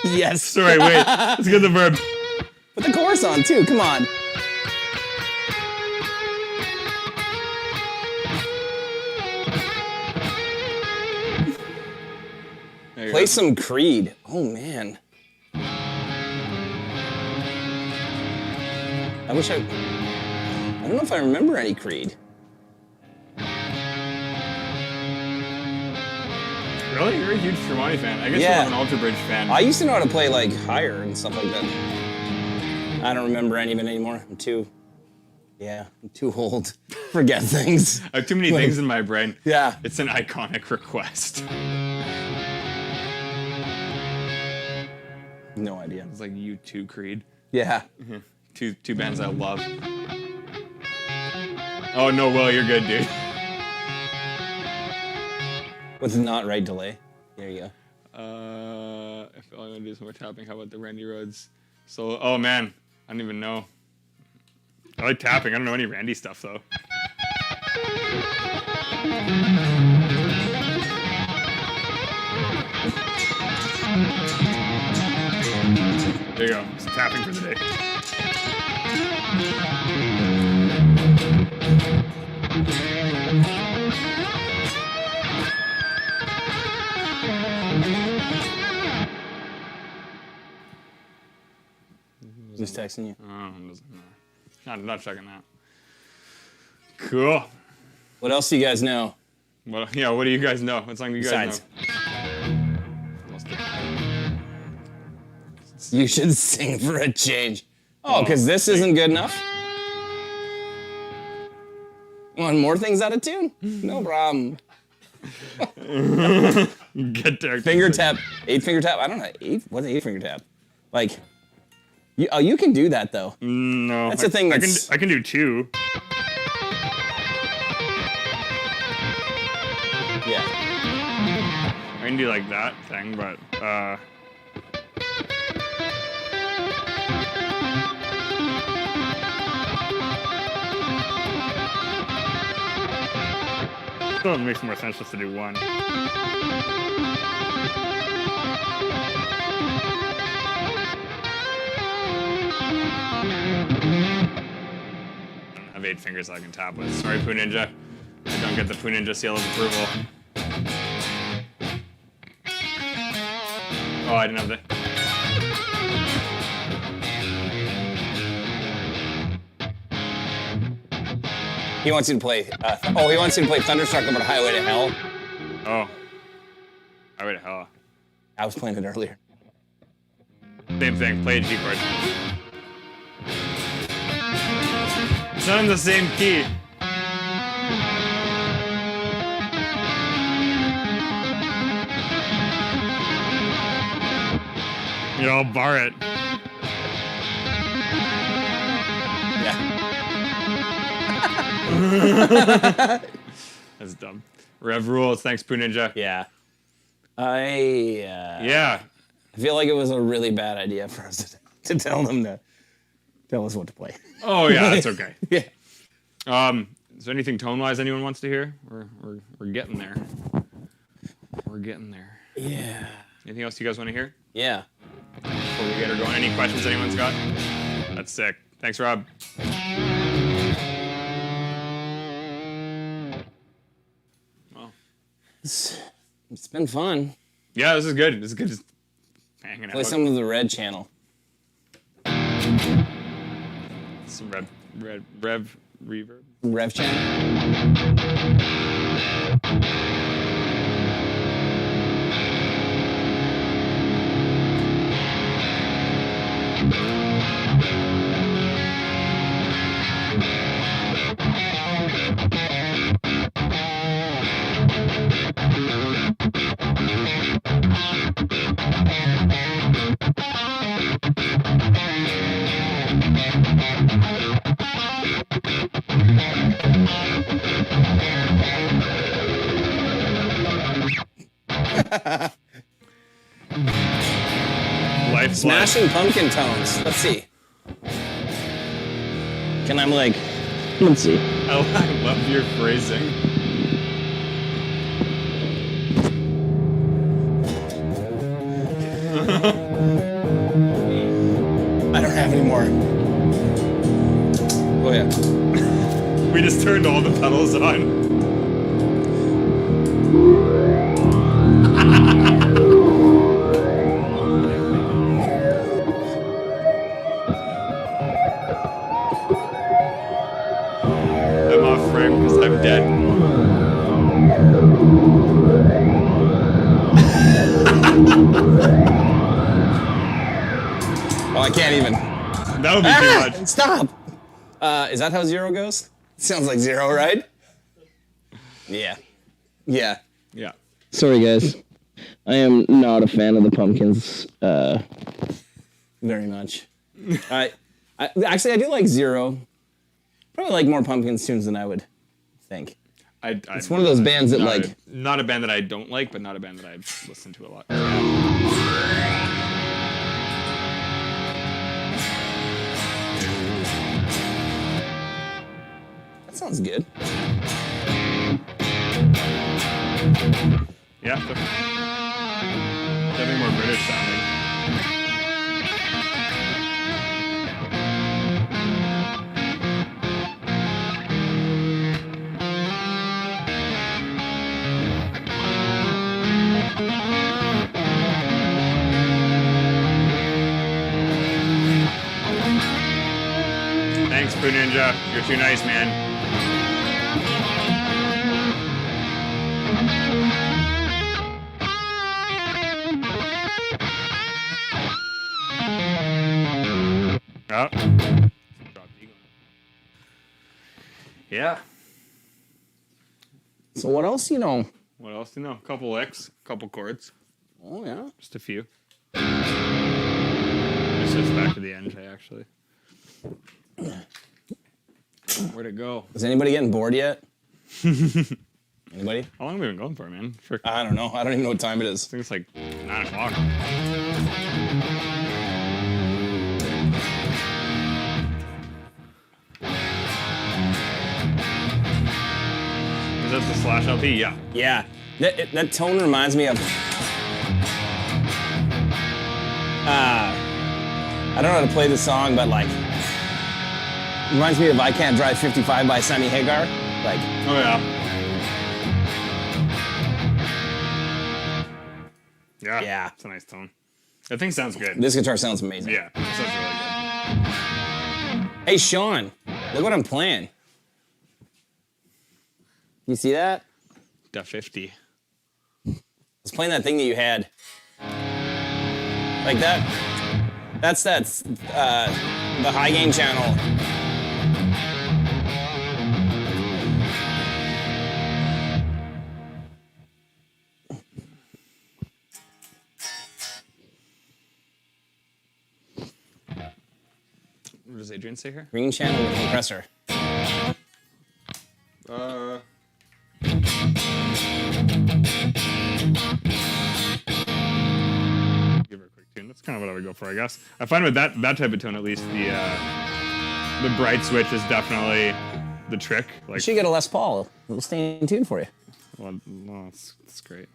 Yes. Sorry, wait. Let's get the verb. Put the chorus on too. Come on. There you Play go. some Creed. Oh man. I wish I don't know if I remember any Creed. Really? You're a huge Tremonti fan. I guess Yeah. you're an Ultra Bridge fan. I used to know how to play like higher and stuff like that. I don't remember any of it anymore. I'm too old. Forget things. I have too many things in my brain. Yeah. It's an iconic request. No idea. It's like U2 Creed. Yeah. Two bands I love. Oh no, Will, you're good, dude. With not right delay. There you go. I feel like I'm gonna do some more tapping. How about the Randy Rhoads solo? Oh man, I don't even know. I like tapping. I don't know any Randy stuff though. There you go. It's tapping for the day. Who's texting you? Oh, it doesn't matter. Not checking that. Cool. What else do you guys know? Well, yeah. What do you guys know? What song do you guys Besides. know? Lost it. You should sing for a change. Oh, because this isn't good enough? Want more things out of tune? No problem. Get there. Finger tap, 8-finger tap. I don't know. What's an 8-finger tap? Like, you can do that though. No. That's the thing I that's- can do two. Yeah. I can do like that thing, but still it makes more sense just to do one. I don't have 8 fingers I can tap with. Sorry, Poo Ninja. I don't get the Poo Ninja seal of approval. Oh, I didn't have the. He wants you to play. He wants you to play Thunderstruck about Highway to Hell. Oh. Highway to Hell. I was playing it earlier. Same thing. Play a G chord. It's not in the same key. Yeah, I'll bar it. Yeah. That's dumb. Rev rules. Thanks, Poo Ninja. Yeah. Yeah. I feel like it was a really bad idea for us to tell them to tell us what to play. Oh yeah, that's okay. Yeah. Is there anything tone-wise anyone wants to hear? We're getting there. We're getting there. Yeah. Anything else you guys want to hear Yeah. before we get her going? Any questions anyone's got? That's sick. Thanks, Rob. Well, It's been fun. yeah, this is good. This is good. Just hanging out. Play some of the Red channel. Some rev reverb. Rev channel. Life Smashing Pumpkin tones. Let's see. Can I like? Let's see. I love your phrasing. I don't have any more. Oh yeah. We just turned all the pedals on. I'm off frame because I'm dead. Oh, I can't even. That would be too much. Stop. Is that how zero goes? Sounds like zero, right? Yeah. Yeah. Yeah. Sorry, guys. I am not a fan of the Pumpkins very much. I actually I do like Zero. Probably like more Pumpkins tunes than I would think. It's one of those bands that like not a band that I don't like, but not a band that I listen to a lot. that sounds good. Yeah, definitely more British sounding. Thanks, Poo Ninja. You're too nice, man. Oh. Yeah. So what else you know? What else do you know? A couple licks, a couple chords, Oh yeah. just a few. This is back to the end, actually. Where'd it go? Is anybody getting bored yet? Anybody? How long have we been going for, man? For, I I don't know. I don't even know what time it is. think it's like 9 o'clock. Is that the Slash LP? Yeah. Yeah. That tone reminds me of. I don't know how to play the song, but like, reminds me of "I Can't Drive 55" by Sammy Hagar. Like, Oh, yeah. Yeah. Yeah. It's a nice tone. That thing sounds good. This guitar sounds amazing. Yeah, it sounds really good. Hey, Sean, look what I'm playing. You see that? Da 50. I was playing that thing that you had. Like that. That's the high gain channel. What does Adrian say here? Green channel with compressor. Give her a quick tune. That's kind of what I would go for, I guess. I find with that type of tone, at least, the bright switch is definitely the trick. You Like, should get a Les Paul. It'll stay in tune for you. well, it's great.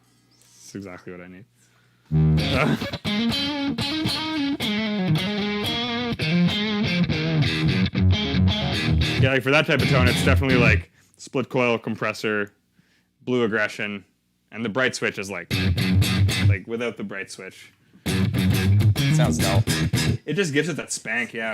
It's exactly what I need. Yeah, like for that type of tone, it's definitely like split coil compressor, blue aggression, and the bright switch is like without the bright switch, Sounds dull. it just gives it that spank. Yeah.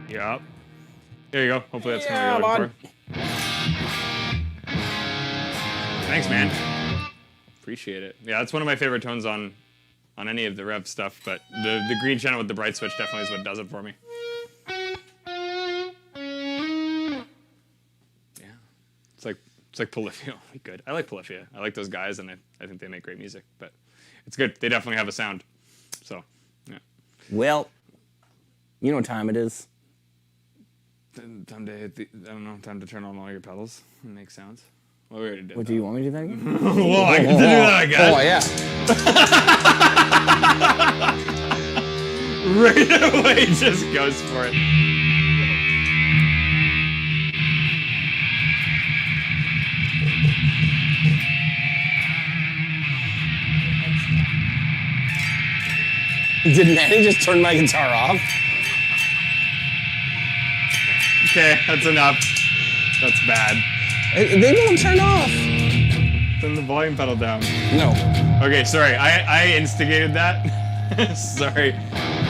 Yeah. There you go. Hopefully that's kind of what you're looking for. Thanks, man. Appreciate it. Yeah, that's one of my favorite tones on any of the rev stuff, but the green channel with the bright switch definitely is what does it for me. Yeah. It's like Polyphia. Good. I like Polyphia. I like those guys, and I think they make great music, but it's good. They definitely have a sound. So, yeah. Well, you know what time it is. Time to hit the, I don't know, time to turn on all your pedals and make sounds. Well, we already did What, that. do you want me to do that again? Well, I can do that, I guess. Oh, yeah. Right away, just goes for it. Did Manny just turn my guitar off? Okay, that's enough. That's bad. They won't turn off. Turn the volume pedal down. No. Okay, sorry, I instigated that. Sorry.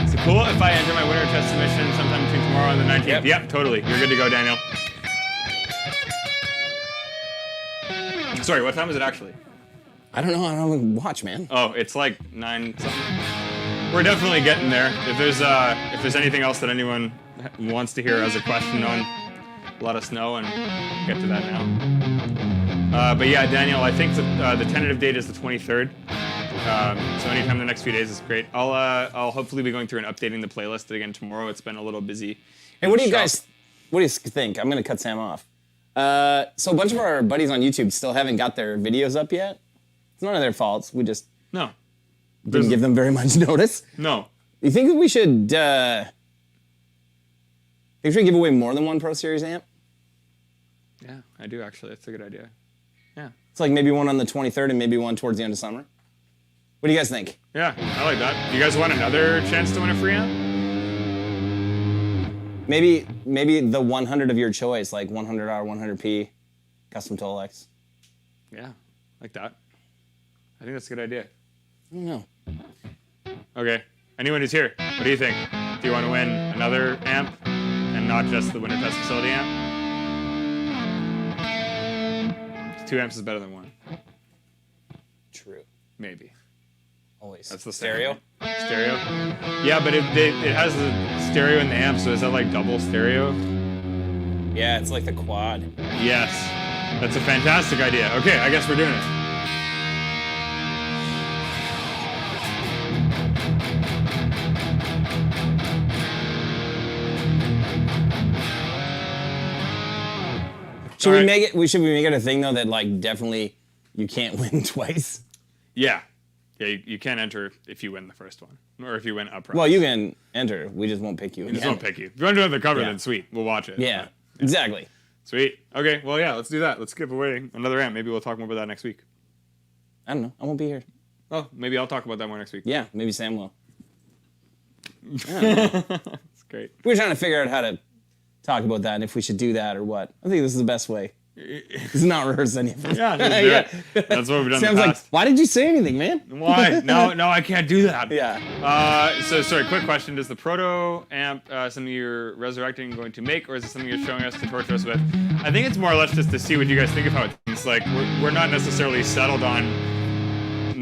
Is it cool if I enter my winter test submission sometime between tomorrow and the 19th? Yep, totally. You're good to go, Daniel. Sorry, what time is it actually? I don't know. I don't have a watch, man. Oh, it's like 9 something. We're definitely getting there. If there's anything else that anyone wants to hear as a question on, let us know and we'll get to that now. But yeah, Daniel, I think the tentative date is the 23rd. So anytime in the next few days is great. I'll hopefully be going through and updating the playlist again tomorrow. It's been a little busy. Hey, what do you think? I'm gonna cut Sam off. So a bunch of our buddies on YouTube still haven't got their videos up yet. It's none of their faults. We just No. didn't give them very much notice. No. You think that we should give away more than one Pro Series amp? Yeah, I do actually. That's a good idea. Yeah. It's like maybe one on the 23rd and maybe one towards the end of summer. What do you guys think? Yeah, I like that. You guys want another chance to win a free amp? Maybe the 100 of your choice, like 100R, 100P, custom Tolex. Yeah, like that. I think that's a good idea. I don't know. Okay, anyone who's here, what do you think? Do you want to win another amp and not just the Winter Test Facility amp? 2 amps is better than 1. True. Maybe. Always. That's the stereo. Stereo? Yeah, but it has the stereo in the amp, so is that like double stereo? Yeah, it's like the quad. Yes. That's a fantastic idea. Okay, I guess we're doing it. Should we Alright. make it? Should we make it a thing though that like definitely you can't win twice? Yeah. Yeah, you can't enter if you win the first one. Or if you win a prize. Well, you can enter. We just won't pick you. We just won't pick you. If you want to do the cover, Yeah. then sweet. We'll watch it. Yeah, exactly. Sweet. Okay, well, yeah, let's do that. Let's give away another amp. Maybe we'll talk more about that next week. I don't know. I won't be here. Oh, maybe I'll talk about that more next week. Yeah, maybe Sam will. That's great. We're trying to figure out how to talk about that and if we should do that or what. I think this is the best way. It's not rehearse any of it. Yeah, let's do it. That's what we've done in Sam's the like, past. why did you say anything, man? Why? No, I can't do that. Yeah. So, sorry, quick question. Does the Proto amp something you're resurrecting going to make, or is it something you're showing us to torture us with? I think it's more or less just to see what you guys think of how it's like. We're not necessarily settled on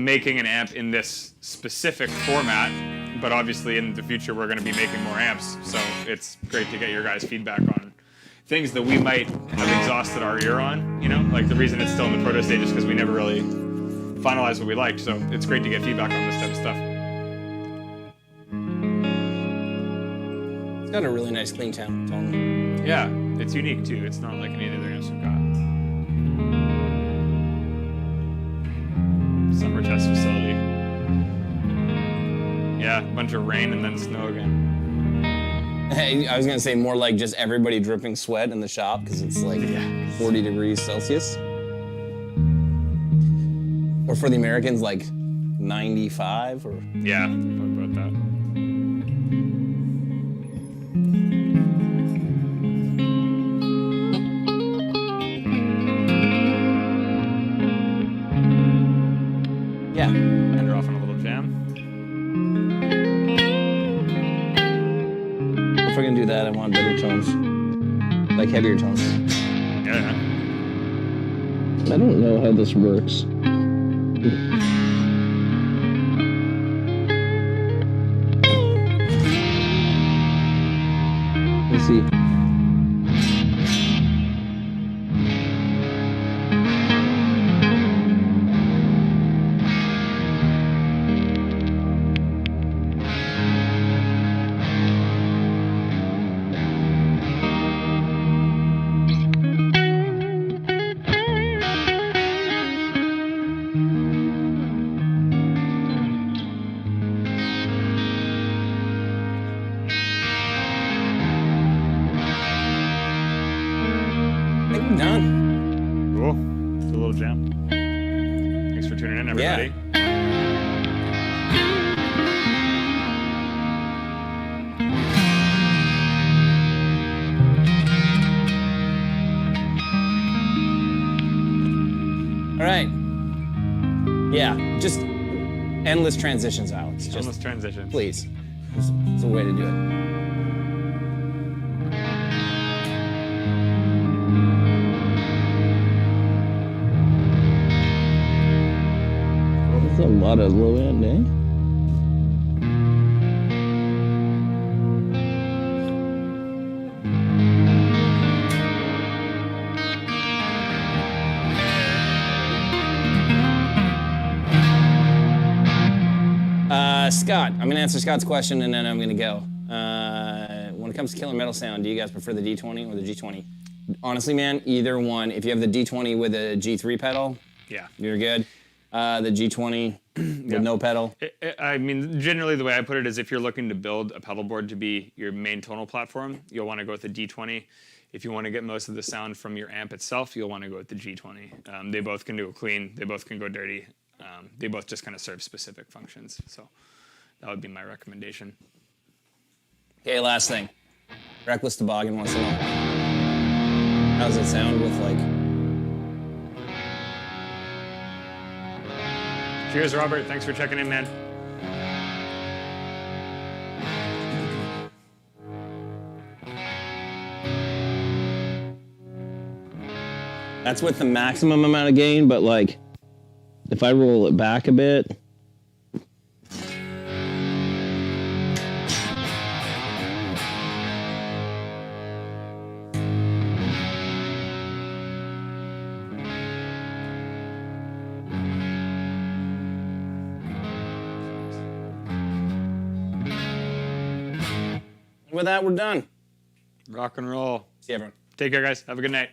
making an amp in this specific format, but obviously in the future we're going to be making more amps, so it's great to get your guys' feedback on things that we might have exhausted our ear on, you know? Like the reason it's still in the proto stage is because we never really finalized what we liked, so it's great to get feedback on this type of stuff. It's got a really nice clean tone. Yeah, it's unique too. It's not like any of the other amps we've got. Summer test facility. Yeah, a bunch of rain and then snow again. Hey, I was gonna say more like just everybody dripping sweat in the shop because it's like 40 degrees Celsius. Or for the Americans, like 95 or. Yeah, about that. Yeah. And we're off on a little jam. If we're gonna do that, I want better tones. Like heavier tones. Yeah. I don't know how this works. Let's see. I think we're done. Cool. It's a little jam. Thanks for tuning in, everybody. All right. Yeah, just endless transitions, Alex. Just Endless transitions. please. It's a way to do it. That's a lot of low end, eh? Scott, I'm gonna answer Scott's question and then I'm gonna go. When it comes to killer metal sound, do you guys prefer the D20 or the G20? Honestly, man, either one. If you have the D20 with a G3 pedal, Yeah. you're good. The G20 with no pedal. I mean, generally the way I put it is if you're looking to build a pedal board to be your main tonal platform, you'll want to go with the D20. If you want to get most of the sound from your amp itself, you'll want to go with the G20. They both can do a clean, they both can go dirty. They both just kind of serve specific functions. So that would be my recommendation. Okay, last thing. Reckless Toboggan wants to know. How does it sound with like... Cheers, Robert. Thanks for checking in, man. That's with the maximum amount of gain, but like, if I roll it back a bit... With that, we're done. Rock and roll. See you, everyone. Take care, guys. Have a good night.